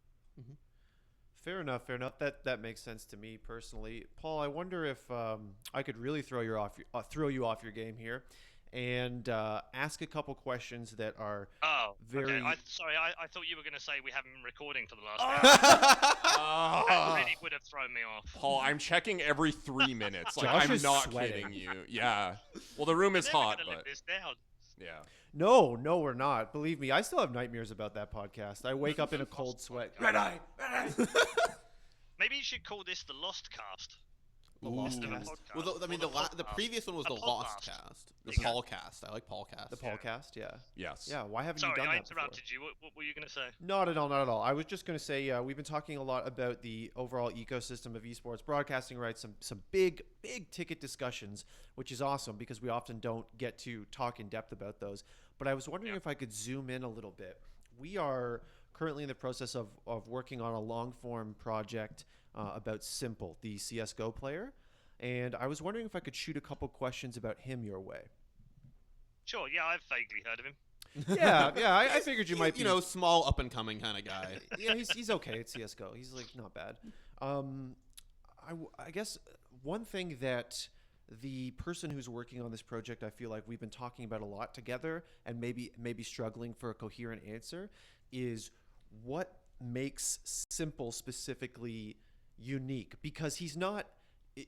Fair enough. Fair enough. That makes sense to me personally. Paul, I wonder if I could really throw you off your game here, and ask a couple questions that are very. Okay. I thought you were going to say we haven't been recording for the last hour. That really would have thrown me off. Paul, I'm checking every 3 minutes. Like, Josh I'm is not sweating. kidding you. Yeah. Well, the room is hot, Live but this down. yeah. No, we're not. Believe me, I still have nightmares about that podcast. I wake up in a cold sweat. Redeye. Maybe you should call this the Lost Cast. The Lost Instead of a Cast. podcast. Well, I mean, Or the previous one was A the Lost podcast. Cast, the There you go. Paul Cast. I like Paul Cast. The podcast, yeah. Yes. Yeah, why haven't you Sorry, done I that before? interrupted you. What were you going to say? Not at all, not at all. I was just going to say we've been talking a lot about the overall ecosystem of esports, broadcasting rights, some big ticket discussions, which is awesome because we often don't get to talk in depth about those. But I was wondering if I could zoom in a little bit. We are currently in the process of working on a long-form project about s1mple, the CSGO player. And I was wondering if I could shoot a couple questions about him your way. Sure, yeah, I've vaguely heard of him. Yeah, I figured you might be. You know, small up and coming kind of guy. Yeah, he's okay at CSGO. He's like not bad. I guess one thing that the person who's working on this project, I feel like we've been talking about a lot together, and maybe struggling for a coherent answer, is what makes s1mple specifically unique, because he's not.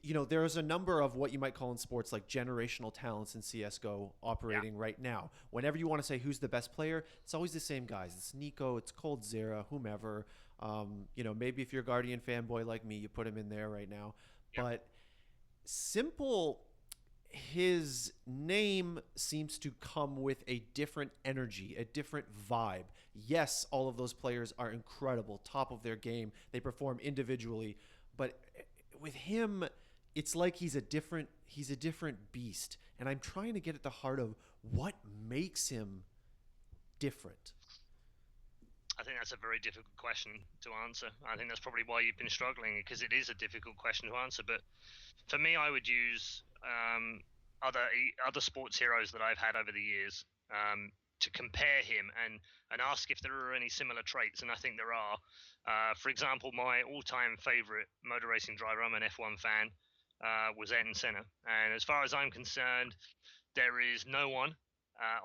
You know, there's a number of what you might call in sports like generational talents in CSGO operating right now. Whenever you want to say who's the best player, it's always the same guys. It's Nico, it's coldzera, whomever. You know, maybe if you're a Guardian fanboy like me, you put him in there right now. Yep. But s1mple, his name seems to come with a different energy, a different vibe. Yes, all of those players are incredible, top of their game. They perform individually, but with him, it's like he's a different beast, and I'm trying to get at the heart of what makes him different. I think that's a very difficult question to answer. I think that's probably why you've been struggling, because it is a difficult question to answer. But for me, I would use other sports heroes that I've had over the years to compare him and ask if there are any similar traits, and I think there are. For example, my all-time favorite motor racing driver, I'm an F1 fan, was Ayrton Senna. And as far as I'm concerned, there is no one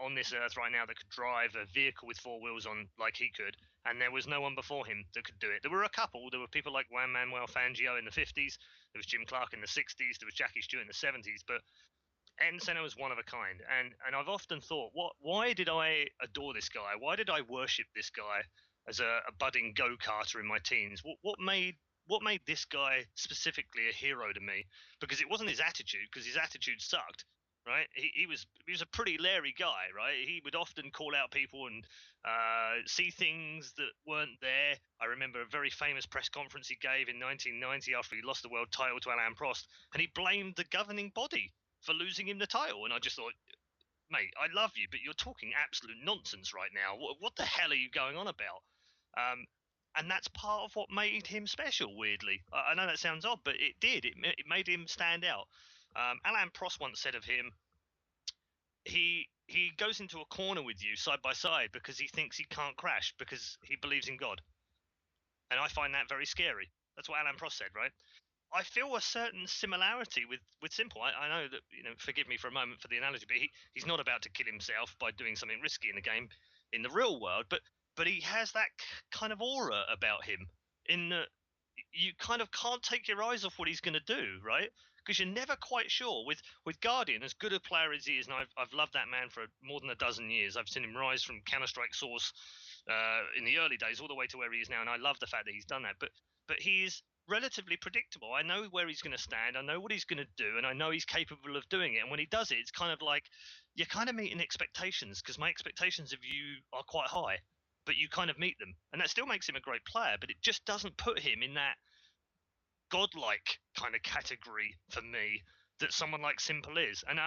on this earth right now that could drive a vehicle with four wheels on like he could. And there was no one before him that could do it. There were a couple. There were people like Juan Manuel Fangio in the 50s. There was Jim Clark in the 60s. There was Jackie Stewart in the 70s. But Ayrton Senna was one of a kind, and I've often thought, why did I adore this guy? Why did I worship this guy as a budding go-karter in my teens? What made this guy specifically a hero to me? Because it wasn't his attitude, because his attitude sucked, right? He was a pretty leery guy, right? He would often call out people and see things that weren't there. I remember a very famous press conference he gave in 1990 after he lost the world title to Alain Prost, and he blamed the governing body for losing him the title. And I just thought, mate, I love you, but you're talking absolute nonsense right now. What the hell are you going on about? And that's part of what made him special, weirdly. I know that sounds odd, but it did. It made him stand out. Alain Prost once said of him, he goes into a corner with you side by side because he thinks he can't crash because he believes in God. And I find that very scary. That's what Alain Prost said, right? I feel a certain similarity with s1mple. I know that, forgive me for a moment for the analogy, but he's not about to kill himself by doing something risky in the game, in the real world, but he has that kind of aura about him in that you kind of can't take your eyes off what he's going to do, right? Because you're never quite sure. With Guardian, as good a player as he is, and I've loved that man for more than a dozen years. I've seen him rise from Counter-Strike Source in the early days all the way to where he is now, and I love the fact that he's done that. But he's relatively predictable. I know where he's going to stand, I know what he's going to do, and I know he's capable of doing it. And when he does it, it's kind of like you're kind of meeting expectations, because my expectations of you are quite high, but you kind of meet them, and that still makes him a great player, but it just doesn't put him in that godlike kind of category for me that someone like s1mple is, and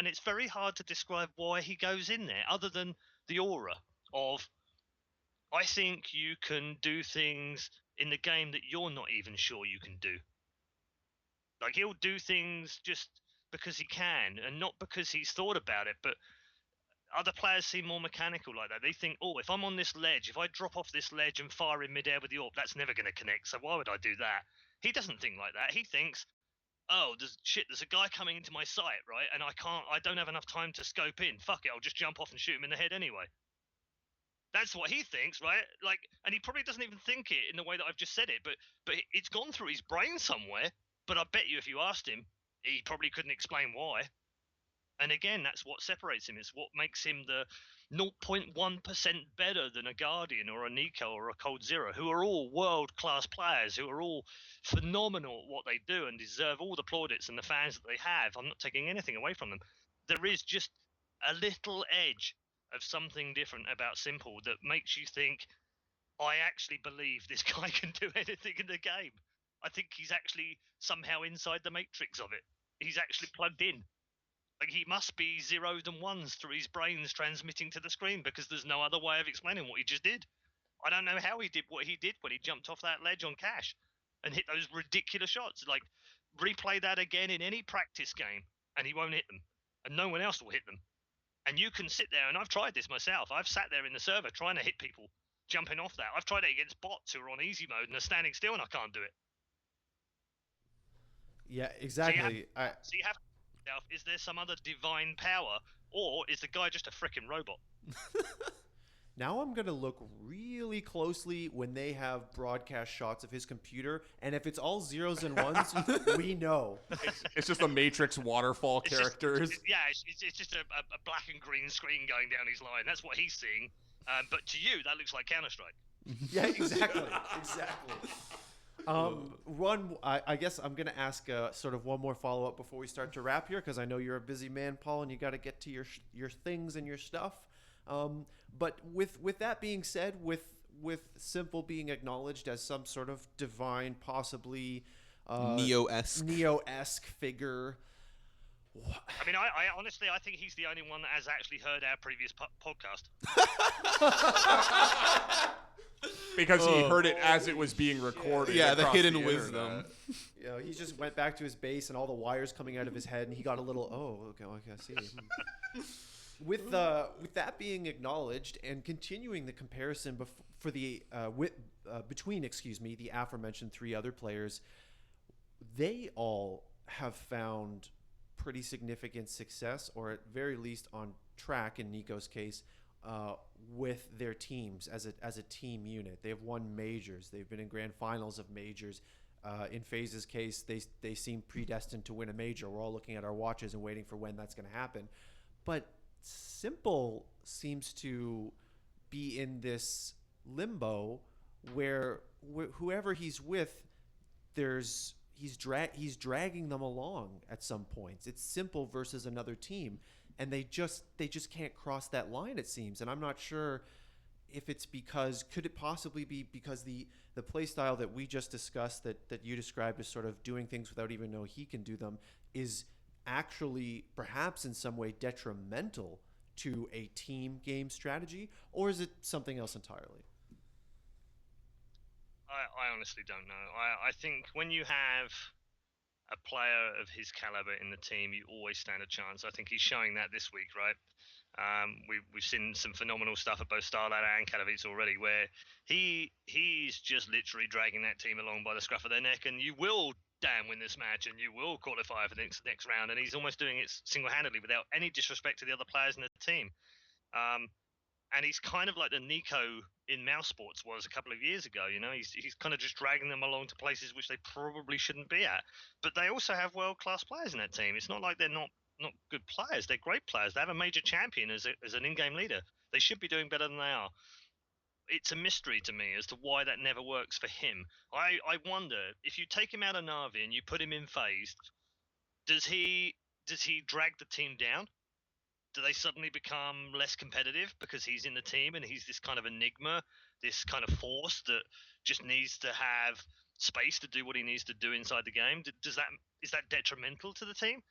it's very hard to describe why he goes in there, other than the aura of, I think you can do things in the game that you're not even sure you can do. Like, he'll do things just because he can, and not because he's thought about it. But other players seem more mechanical like that. They think, oh, if I'm on this ledge, if I drop off this ledge and fire in midair with the AWP, that's never going to connect. So why would I do that? He doesn't think like that. He thinks, oh, there's a guy coming into my sight, right? And I don't have enough time to scope in. Fuck it, I'll just jump off and shoot him in the head anyway. That's what he thinks, right? Like, and he probably doesn't even think it in the way that I've just said it, but it's gone through his brain somewhere. But I bet you if you asked him, he probably couldn't explain why. And again, that's what separates him. It's what makes him the 0.1% better than a Guardian or a Nico or a Cold Zero, who are all world-class players, who are all phenomenal at what they do and deserve all the plaudits and the fans that they have. I'm not taking anything away from them. There is just a little edge of something different about s1mple that makes you think, I actually believe this guy can do anything in the game. I think he's actually somehow inside the matrix of it. He's actually plugged in. Like, he must be zeros and ones through his brains transmitting to the screen, because there's no other way of explaining what he just did. I don't know how he did what he did when he jumped off that ledge on Cash and hit those ridiculous shots. Like, replay that again in any practice game and he won't hit them, and no one else will hit them. And you can sit there, and I've tried this myself. I've sat there in the server trying to hit people jumping off that. I've tried it against bots who are on easy mode and are standing still, and I can't do it. Yeah, exactly. So you have to ask yourself, is there some other divine power, or is the guy just a freaking robot? Now I'm going to look really closely when they have broadcast shots of his computer, and if it's all zeros and ones, we know. It's just the Matrix waterfall characters. It's just a black and green screen going down his line. That's what he's seeing. But to you, that looks like Counter-Strike. Yeah, exactly. I guess I'm going to ask sort of one more follow-up before we start to wrap here, because I know you're a busy man, Paul, and you got to get to your things and your stuff. But with that being said, with s1mple being acknowledged as some sort of divine, possibly Neo-esque figure. I mean, I honestly, I think he's the only one that has actually heard our previous podcast. Because he heard it as it was being recorded. Yeah, the hidden the wisdom. You know, he just went back to his base and all the wires coming out of his head, and he got a little, okay, I see. With that being acknowledged and continuing the comparison between the aforementioned three other players, they all have found pretty significant success, or at very least on track in Nico's case, with their teams as a team unit. They have won majors. They've been in grand finals of majors. In FaZe's case, they seem predestined to win a major. We're all looking at our watches and waiting for when that's going to happen. But s1mple seems to be in this limbo where whoever he's with, he's dragging them along at some points. It's s1mple versus another team, and they just can't cross that line, it seems. And I'm not sure if it's could it possibly be because the play style that we just discussed, that you described as sort of doing things without even knowing he can do them, is actually perhaps in some way detrimental to a team game strategy, or is it something else entirely? I honestly don't know. I think when you have a player of his caliber in the team, you always stand a chance. I think he's showing that this week, right? We've seen some phenomenal stuff at both Starlight and Katowice already, where he's just literally dragging that team along by the scruff of their neck, and you will win this match and you will qualify for the next round, and he's almost doing it single-handedly without any disrespect to the other players in the team. And he's kind of like the Nico in mouse sports was a couple of years ago. You know, he's kind of just dragging them along to places which they probably shouldn't be at. But they also have world-class players in that team. It's not like they're not good players. They're great players. They have a major champion as an in-game leader. They should be doing better than they are. It's a mystery to me as to why that never works for him. I wonder, if you take him out of Na'Vi and you put him in FaZe, does he drag the team down? Do they suddenly become less competitive because he's in the team and he's this kind of enigma, this kind of force that just needs to have space to do what he needs to do inside the game? Is that detrimental to the team?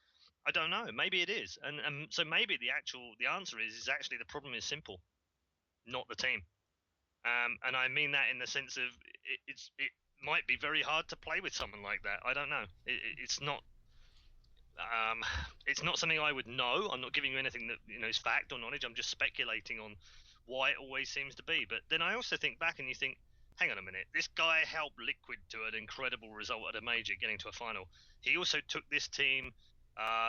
I don't know. Maybe it is, and so maybe the answer is actually the problem is simple, not the team. And I mean that in the sense of it might be very hard to play with someone like that. I don't know. It's not. It's not something I would know. I'm not giving you anything that is fact or knowledge. I'm just speculating on why it always seems to be. But then I also think back and you think, hang on a minute, this guy helped Liquid to an incredible result at a major, getting to a final. He also took this team,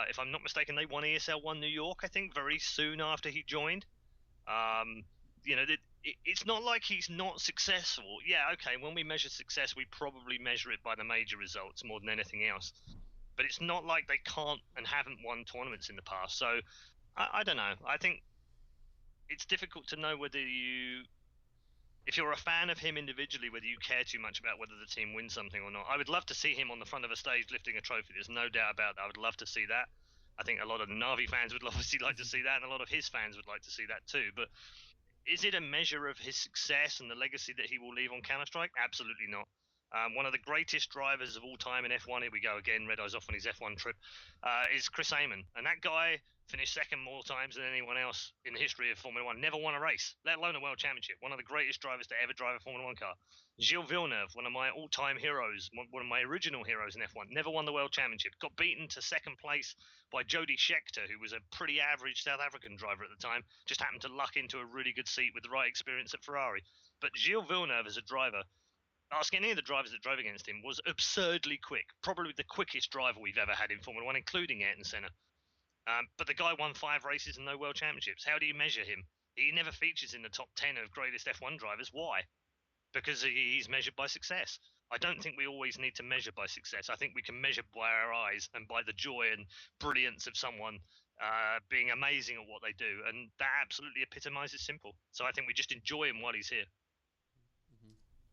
if I'm not mistaken, they won ESL 1 New York, I think, very soon after he joined. It's not like he's not successful. Yeah, okay, when we measure success, we probably measure it by the major results more than anything else. But it's not like they can't and haven't won tournaments in the past. So I don't know. I think it's difficult to know whether if you're a fan of him individually, whether you care too much about whether the team wins something or not. I would love to see him on the front of a stage lifting a trophy. There's no doubt about that. I would love to see that. I think a lot of Na'Vi fans would obviously like to see that, and a lot of his fans would like to see that too. But is it a measure of his success and the legacy that he will leave on Counter-Strike? Absolutely not. One of the greatest drivers of all time in F1, here we go again, Redeye's off on his F1 trip, is Chris Amon. And that guy finished second more times than anyone else in the history of Formula 1. Never won a race, let alone a world championship. One of the greatest drivers to ever drive a Formula 1 car. Gilles Villeneuve, one of my all-time heroes, one of my original heroes in F1, never won the world championship. Got beaten to second place by Jody Scheckter, who was a pretty average South African driver at the time. Just happened to luck into a really good seat with the right experience at Ferrari. But Gilles Villeneuve as a driver, ask any of the drivers that drove against him, was absurdly quick. Probably the quickest driver we've ever had in Formula 1, including Ayrton Senna. But the guy won 5 races and no world championships. How do you measure him? He never features in the top 10 of greatest F1 drivers. Why? Because he's measured by success. I don't think we always need to measure by success. I think we can measure by our eyes and by the joy and brilliance of someone being amazing at what they do. And that absolutely epitomizes s1mple. So I think we just enjoy him while he's here.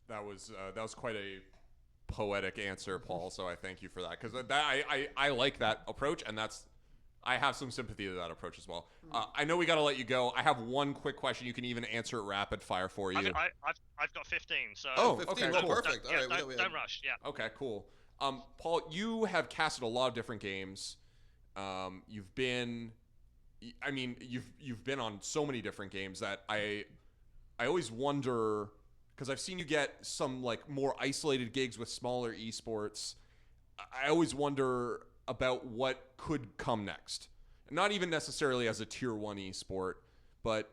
That was quite a poetic answer, Paul. So I thank you for that, because I like that approach, and I have some sympathy to that approach as well. I know we got to let you go. I have one quick question. You can even answer it rapid fire for you. I've got 15. So 15. Okay, Well, cool. perfect. All right, don't rush. Yeah. Okay, cool. Paul, you have casted a lot of different games. You've been on so many different games that I always wonder, because I've seen you get some like more isolated gigs with smaller esports. I always wonder about what could come next. Not even necessarily as a tier 1 esport, but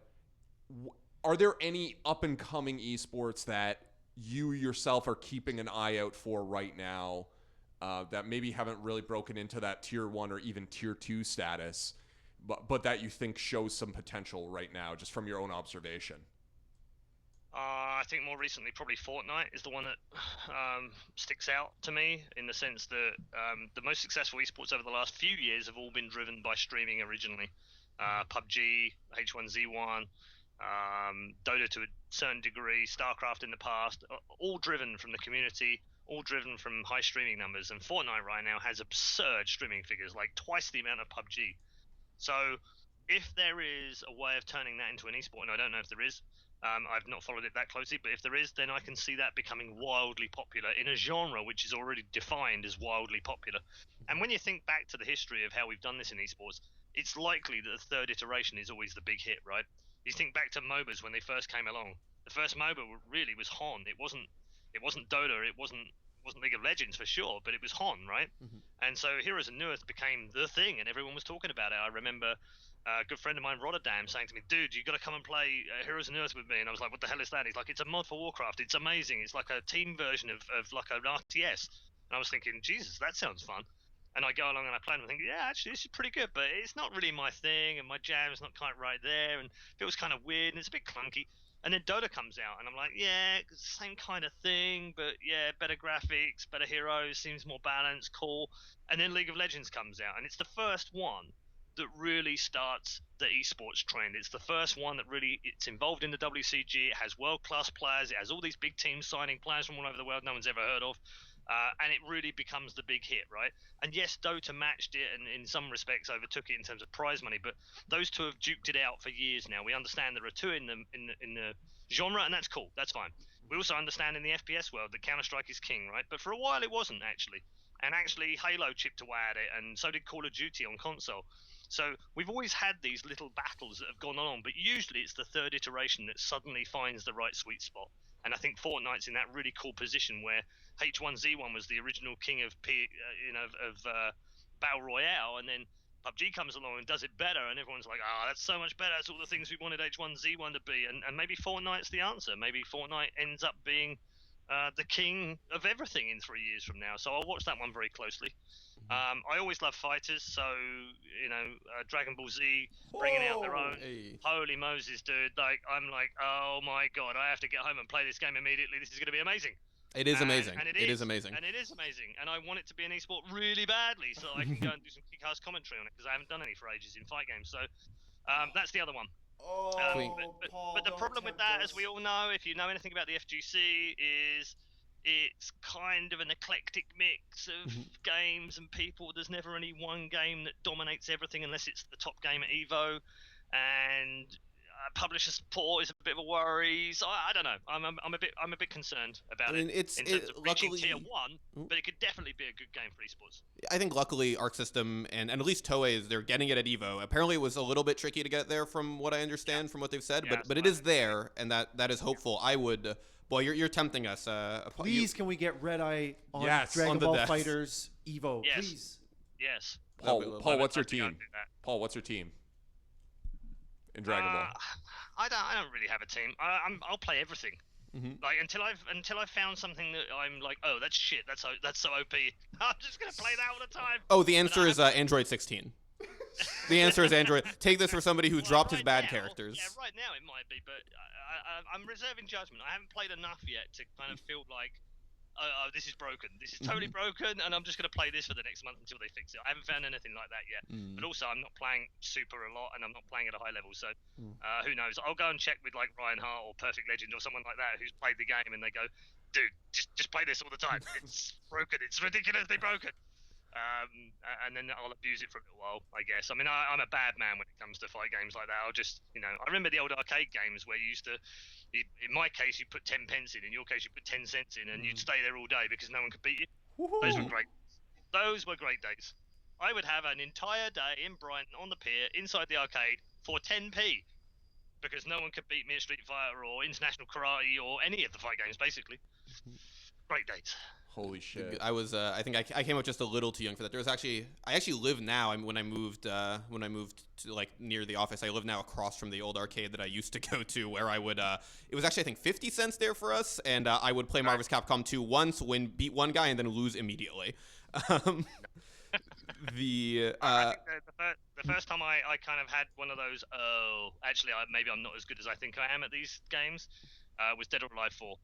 are there any up and coming esports that you yourself are keeping an eye out for right now that maybe haven't really broken into that tier 1 or even tier 2 status, but that you think shows some potential right now, just from your own observation? I think more recently, probably Fortnite is the one that sticks out to me, in the sense that the most successful esports over the last few years have all been driven by streaming originally. PUBG, H1Z1, Dota to a certain degree, Starcraft in the past, all driven from the community, all driven from high streaming numbers. And Fortnite right now has absurd streaming figures, like twice the amount of PUBG. So if there is a way of turning that into an esport, and I don't know if there is, I've not followed it that closely, but if there is, then I can see that becoming wildly popular in a genre which is already defined as wildly popular. And when you think back to the history of how we've done this in esports, it's likely that the third iteration is always the big hit, right? You think back to MOBAs when they first came along. The first MOBA really was HON. It wasn't Dota. It wasn't League of Legends for sure, but it was HON, right? And so Heroes of Newerth became the thing, and everyone was talking about it. I remember a good friend of mine, Redeye, saying to me, "Dude, you got to come and play Heroes of Newerth with me." And I was like, "What the hell is that?" He's like, "It's a mod for Warcraft. It's amazing. It's like a team version of like an RTS." And I was thinking, Jesus, that sounds fun. And I go along and I play and I think, yeah, actually, this is pretty good, but it's not really my thing, and my jam's not quite right there, and it feels kind of weird, and it's a bit clunky. And then Dota comes out, and I'm like, yeah, same kind of thing, but yeah, better graphics, better heroes, seems more balanced, cool. And then League of Legends comes out, and it's the first one that really starts the esports trend. It's the first one that really, it's involved in the WCG, it has world-class players, it has all these big teams signing players from all over the world no one's ever heard of. And it really becomes the big hit, right? And yes, Dota matched it and in some respects overtook it in terms of prize money, but those two have duked it out for years now. We understand there are two in the genre, and that's cool. That's fine. We also understand in the FPS world that Counter-Strike is king, right? But for a while it wasn't actually. And actually Halo chipped away at it, and so did Call of Duty on console. So we've always had these little battles that have gone on, but usually it's the third iteration that suddenly finds the right sweet spot. And I think Fortnite's in that really cool position where H1Z1 was the original king of Battle Royale, and then PUBG comes along and does it better, and everyone's like, that's so much better. That's all the things we wanted H1Z1 to be. And maybe Fortnite's the answer. Maybe Fortnite ends up being the king of everything in 3 years from now. So I'll watch that one very closely. I always love fighters, so Dragon Ball Z bringing out their own. Hey. Holy Moses, dude! I'm like, oh my god, I have to get home and play this game immediately. This is going to be amazing. It is amazing. And it is amazing. And it is amazing. And I want it to be an esport really badly, so I can go and do some kick-ass commentary on it, because I haven't done any for ages in fight games. So that's the other one. But the problem with that, as we all know, if you know anything about the FGC, is it's kind of an eclectic mix of games and people. There's never any one game that dominates everything unless it's the top game at Evo, and publisher support is a bit of a worry. So I don't know. I'm a bit concerned about it. In terms of reaching tier 1, but it could definitely be a good game for esports. I think luckily Arc System and at least Toei, they're getting it at Evo. Apparently it was a little bit tricky to get there from what I understand from what they've said, but it is there, and that is hopeful. I would. Boy, you're tempting us. Please, can we get Redeye on Dragon on the Ball decks. Fighters Evo? Yes. Please. Yes. Paul, what's your I think I'll team? do that. Paul, what's your team in Dragon Ball? I don't really have a team. I'll play everything. Like until I've found something that I'm like, oh, that's shit. That's so OP. I'm just gonna play that all the time. Oh, the answer is Android 16. The answer is Android. Take this for somebody who dropped his bad now, characters. Yeah, right now it might be, but I'm reserving judgment. I haven't played enough yet to kind of feel like, oh, this is broken. This is totally broken, and I'm just going to play this for the next month until they fix it. I haven't found anything like that yet. But also, I'm not playing super a lot, and I'm not playing at a high level, so who knows? I'll go and check with like Ryan Hart or Perfect Legend or someone like that who's played the game, and they go, dude, just play this all the time. It's broken. It's ridiculously broken. And then I'll abuse it for a little while, I guess. I mean, I'm a bad man when it comes to fight games like that. I'll just, I remember the old arcade games where you used to, in my case, you put 10 pence in your case, you put 10 cents in, and you'd stay there all day because no one could beat you. Those were great. Those were great days. I would have an entire day in Brighton on the pier inside the arcade for 10p because no one could beat me at Street Fighter or International Karate or any of the fight games, basically. Great days. Holy shit! I was. I think I came up just a little too young for that. I actually live now. When I moved to like near the office, I live now across from the old arcade that I used to go to, where I would. It was actually I think 50 cents there for us, and I would play Marvel's Capcom 2 once, beat one guy, and then lose immediately. I think the first time I kind of had one of those. Oh, actually, maybe I'm not as good as I think I am at these games. Was Dead or Alive 4.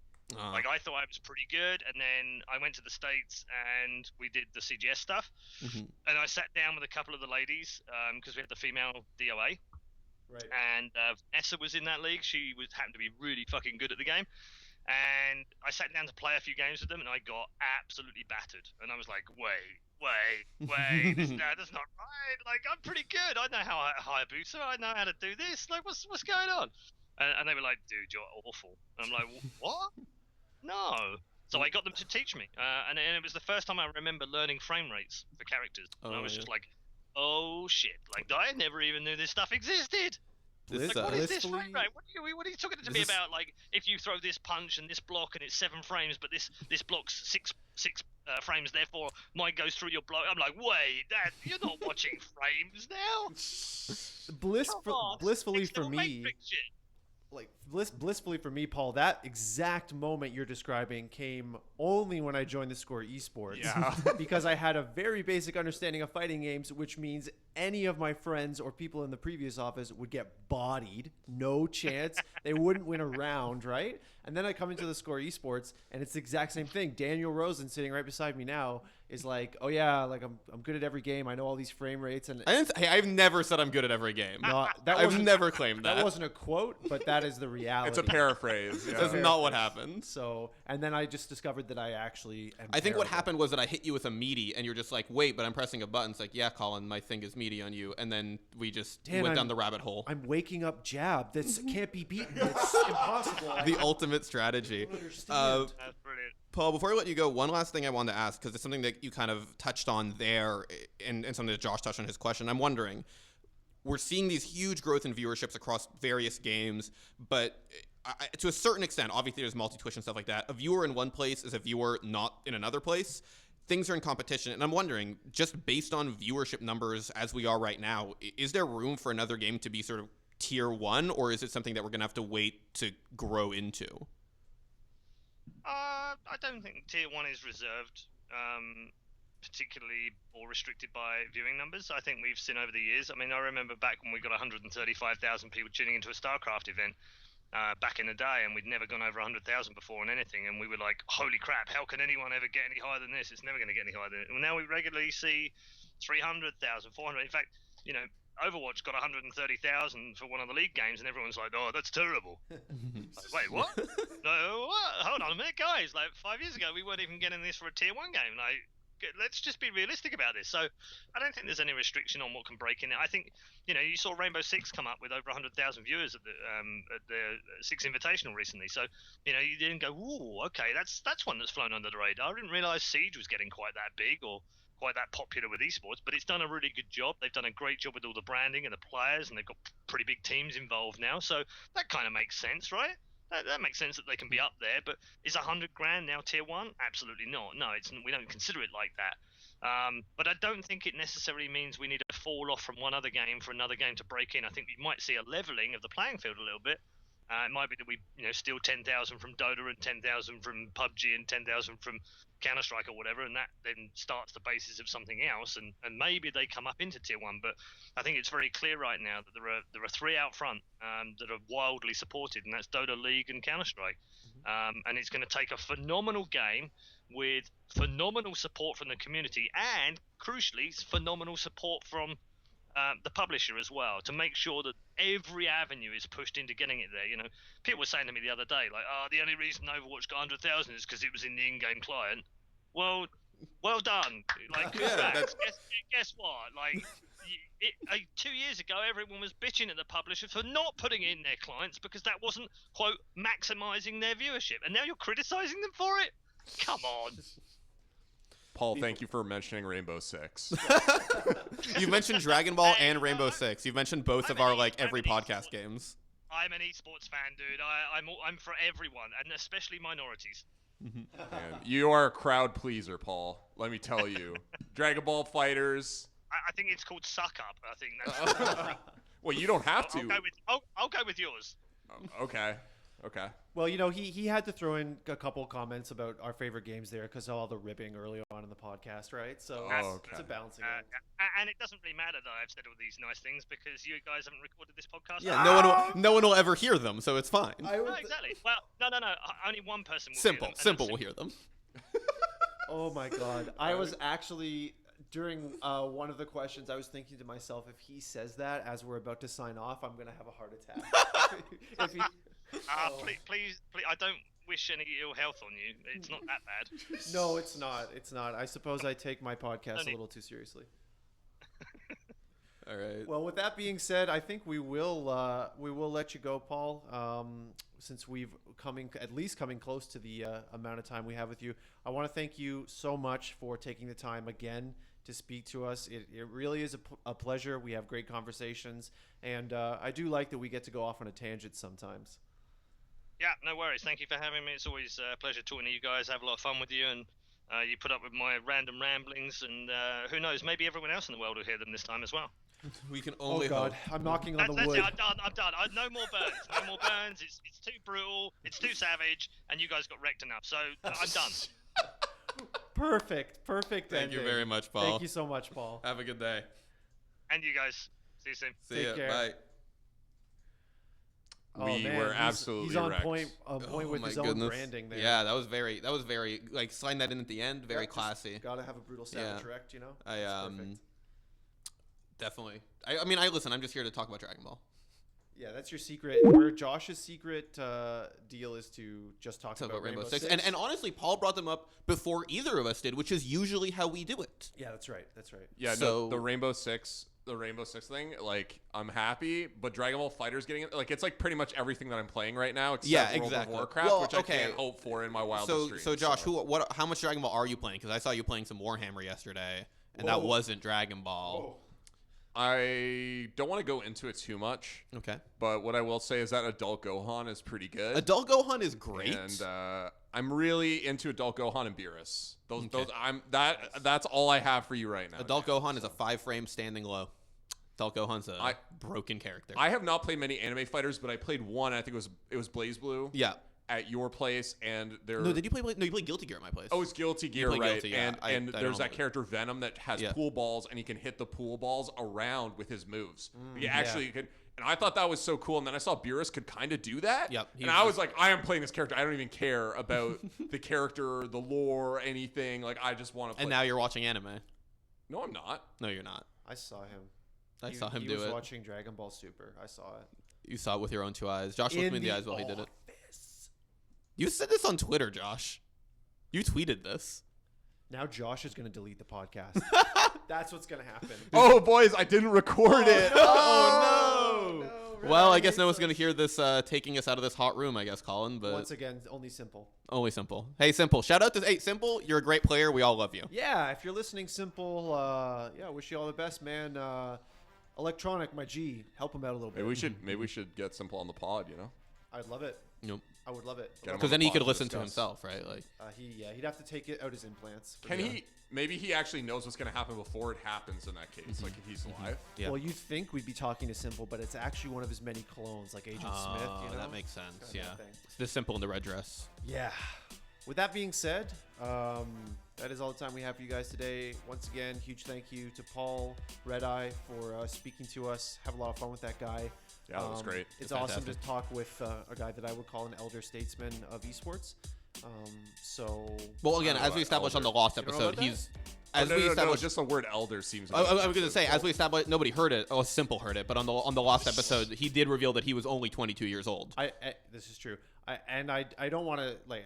Like I thought I was pretty good, and then I went to the States and we did the CGS stuff, and I sat down with a couple of the ladies because we had the female DOA, right? And Essa was in that league. She happened to be really fucking good at the game, and I sat down to play a few games with them, and I got absolutely battered. And I was like, wait, that's not right. Like I'm pretty good. I know how I Hayabusa. I know how to do this. Like what's going on? And they were like, dude, you're awful. And I'm like, what? No. So I got them to teach me, and it was the first time I remember learning frame rates for characters. And I was just like, oh shit! Like I never even knew this stuff existed. Like, what is this frame rate? What are you talking to me about? Like if you throw this punch and this block and it's 7 frames, but this block's six frames, therefore mine goes through your block. I'm like, wait, you're not watching frames now. Blissfully for me. Like blissfully for me, Paul, that exact moment you're describing came only when I joined theScore eSports. Because I had a very basic understanding of fighting games, which means any of my friends or people in the previous office would get bodied. No chance. They wouldn't win a round, right? And then I come into theScore eSports, and it's the exact same thing. Daniel Rosen, sitting right beside me now, is like, oh yeah, like I'm good at every game. I know all these frame rates. And I've never said I'm good at every game. No, I've never claimed that. That wasn't a quote, but that is the reality. It's a paraphrase. Yeah. That's not what happened. So, and then I just discovered that I actually am I think what terrible. happened was that I hit you with a meaty, and you're just like, wait, but I'm pressing a button. It's like, yeah, Colin, my thing is meaty on you. And then we just Dan, went down the rabbit hole. I'm waking up jab. This can't be beaten. It's impossible. The ultimate strategy. don't understand. That's brilliant. Paul, before I let you go, one last thing I wanted to ask, because it's something that you kind of touched on there and something that Josh touched on his question. I'm wondering, we're seeing these huge growth in viewerships across various games, but to a certain extent, obviously there's multi-twitch and stuff like that. A viewer in one place is a viewer not in another place. Things are in competition, and I'm wondering, just based on viewership numbers as we are right now, is there room for another game to be sort of tier 1, or is it something that we're going to have to wait to grow into? I don't think tier 1 is reserved, particularly or restricted by viewing numbers. I think we've seen over the years. I mean, I remember back when we got 135,000 people tuning into a Starcraft event back in the day, and we'd never gone over 100,000 before on anything, and we were like, holy crap, how can anyone ever get any higher than this? It's never going to get any higher than it. Well, now we regularly see 300,000, 400. In fact, Overwatch got 130,000 for one of the league games, and everyone's like, "Oh, that's terrible." Like, wait, what? No, what? Hold on a minute, guys. Like 5 years ago, we weren't even getting this for a tier 1 game. Like, let's just be realistic about this. So, I don't think there's any restriction on what can break in it. I think, you saw Rainbow Six come up with over 100,000 viewers at the Six Invitational recently. So, you didn't go, "Ooh, okay, that's one that's flown under the radar." I didn't realize Siege was getting quite that big or quite that popular with esports, but it's done a really good job. They've done a great job with all the branding and the players, and they've got pretty big teams involved now. So that kind of makes sense, right? That makes sense that they can be up there. But is 100 grand now tier 1? Absolutely not. No, we don't consider it like that. But I don't think it necessarily means we need to fall off from one other game for another game to break in. I think we might see a leveling of the playing field a little bit. It might be that we steal 10,000 from Dota and 10,000 from PUBG and 10,000 from Counter-Strike or whatever, and that then starts the basis of something else, and maybe they come up into tier 1. But I think it's very clear right now that there are 3 out front that are wildly supported, and that's Dota, League, and Counter-Strike. And it's going to take a phenomenal game with phenomenal support from the community and, crucially, phenomenal support from the publisher as well, to make sure that every avenue is pushed into getting it there. People were saying to me the other day, like, the only reason Overwatch got 100,000 is because it was in the in-game client. Well done. Like, guess what? Like, 2 years ago, everyone was bitching at the publisher for not putting it in their clients because that wasn't, quote, maximizing their viewership. And now you're criticizing them for it? Come on. Paul, thank you for mentioning Rainbow Six. You've mentioned Dragon Ball and Rainbow Six. You've mentioned both of our every podcast games. I'm an esports fan, dude. I'm for everyone, and especially minorities. And you are a crowd pleaser, Paul. Let me tell you. Dragon Ball Fighters. I think it's called Suck Up. I think that's. Well, you don't have to. I'll go with yours. Okay. Well, he had to throw in a couple of comments about our favorite games there because of all the ribbing early on in the podcast, right? So it's a balancing act. And it doesn't really matter that I've said all these nice things because you guys haven't recorded this podcast. Yeah, no one will ever hear them, so it's fine. No, exactly. Well, no. Only one person will Simple. hear them. Simple will hear them. Oh my God. I was actually, during one of the questions, I was thinking to myself, if he says that as we're about to sign off, I'm going to have a heart attack. Please, I don't wish any ill health on you. It's not that bad. No, it's not. I suppose I take my podcast a little too seriously. All right. Well, with that being said, I think we will let you go, Paul. Since we've coming close to the amount of time we have with you, I want to thank you so much for taking the time again to speak to us. It really is a pleasure. We have great conversations, and I do like that we get to go off on a tangent sometimes. Yeah, no worries. Thank you for having me. It's always a pleasure talking to you guys. I have a lot of fun with you, and you put up with my random ramblings, and who knows, maybe everyone else in the world will hear them this time as well. We can only hope. I'm knocking on the wood. It. I'm done. No more burns. No more burns. It's too brutal. It's too savage, and you guys got wrecked enough. So I'm done. Perfect Thank ending. you very much, Paul. Thank you so much, Paul. Have a good day. And you guys. See you soon. See ya. care. Bye. We were absolutely he's on wrecked. point with his own branding there. Yeah, that was very like sliding that in at the end, very classy. Gotta have a brutal savage wrecked, Definitely. I mean, listen, I'm just here to talk about Dragon Ball. Yeah, that's your secret. Where Josh's secret deal is to just talk about Rainbow Six. And honestly, Paul brought them up before either of us did, which is usually how we do it. Yeah, that's right. That's right. Yeah, So- no, the Rainbow Six thing, like, I'm happy, but Dragon Ball Fighter's getting it. Like, it's like pretty much everything that I'm playing right now, except World of Warcraft, Well, which I can't hope for in my wildest dreams. So Josh, how much Dragon Ball are you playing? Because I saw you playing some Warhammer yesterday, and that Whoa. wasn't Dragon Ball. Whoa. I don't want to go into it too much, Okay. but what I will say is that Adult Gohan is pretty good. Adult Gohan is great. And I'm really into Adult Gohan and Beerus. Okay. That's all I have for you right now. Adult Gohan is a 5-frame standing low. Adult Gohan's a broken character. I have not played many anime fighters, but I played one. I think it was Blaze Blue. Yeah. At your place, and there. No, did you play? No, you played Guilty Gear at my place. Oh, it's Guilty Gear, played right? Guilty, yeah. And I there's don't that character Venom that has pool balls, and he can hit the pool balls around with his moves. He actually could. And I thought that was so cool. And then I saw Beerus could kind of do that. Yep. And I was like, I am playing this character. I don't even care about the character, the lore, anything. Like, I just want to play. And now you're watching anime. No, I'm not. No, you're not. I saw him. I saw him he do was it. watching Dragon Ball Super. I saw it. You saw it with your own 2 eyes. Josh looked me in the eyes while he did it. Office. You said this on Twitter, Josh. You tweeted this. Now Josh is going to delete the podcast. That's what's going to happen. Oh, boys, I didn't record it. Oh, no. Well, I guess no one's going to hear this taking us out of this hot room, I guess, Colin. But Once again, only Simple. only Simple. Hey, Simple. Shout out to Simple. You're a great player. We all love you. Yeah, if you're listening, Simple, wish you all the best, man. Electronic, my G, help him out a little bit. Maybe we should get Simple on the pod, you know? I'd love it. Nope. I would love it. Get him Because on then the he could pod to listen to discuss. himself, right? Like, He'd have to take out his implants. Can he? Maybe he actually knows what's going to happen before it happens in that case, like if he's live. yeah. Well, you'd think we'd be talking to Simple, but it's actually one of his many clones, like Agent Smith. You know, that makes sense. Kinda Yeah. thing. It's the Simple in the red dress. Yeah. With that being said, that is all the time we have for you guys today. Once again, huge thank you to Paul Redeye for speaking to us. Have a lot of fun with that guy. Yeah, that was great. It's It's awesome fantastic. to talk with a guy that I would call an elder statesman of esports. Well, again, I don't know as we about established on the elder. Lost You don't know episode, about he's Oh, as no, we no, no, established. just the word elder seems. I was going to say, as we established, nobody heard it. Oh, Simple heard it, but on the Lost episode, he did reveal that he was only 22 years old. This is true. I don't want to like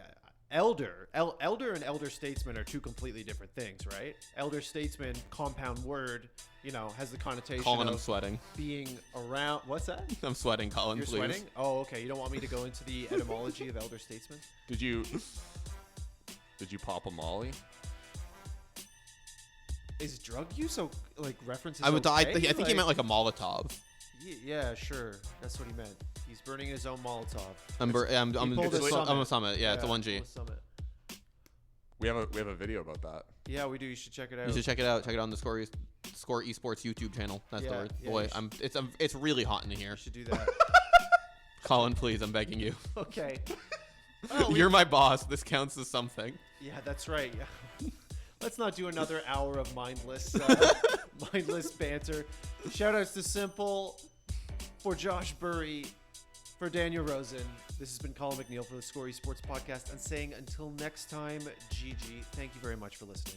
elder and elder statesman are two completely different things, right? Elder statesman, compound word, has the connotation Colin, I'm of sweating. being around. What's that? I'm sweating, Colin. You're please. sweating? Oh, okay. You don't want me to go into the etymology of elder statesman? Did you pop a Molly? Is drug use like references? I okay? think he meant like a Molotov. Yeah, sure. That's what he meant. He's burning his own Molotov. I'm pulled a a Summit. Yeah, it's a 1G. pulled a Summit. We have a video about that. Yeah, we do. You should check it out. You should check it out. Check it out on the Score eSports YouTube channel. That's the Yeah, word. yeah, Boy, you it's really hot in here. You should do that. Colin, please, I'm begging you. Okay. Oh, You're my boss. This counts as something. Yeah, that's right. Yeah. Let's not do another hour of mindless banter. Shoutouts to Simple, for Josh Burry, for Daniel Rosen. This has been Colin McNeil for the Score Esports Podcast, and saying until next time, GG. Thank you very much for listening.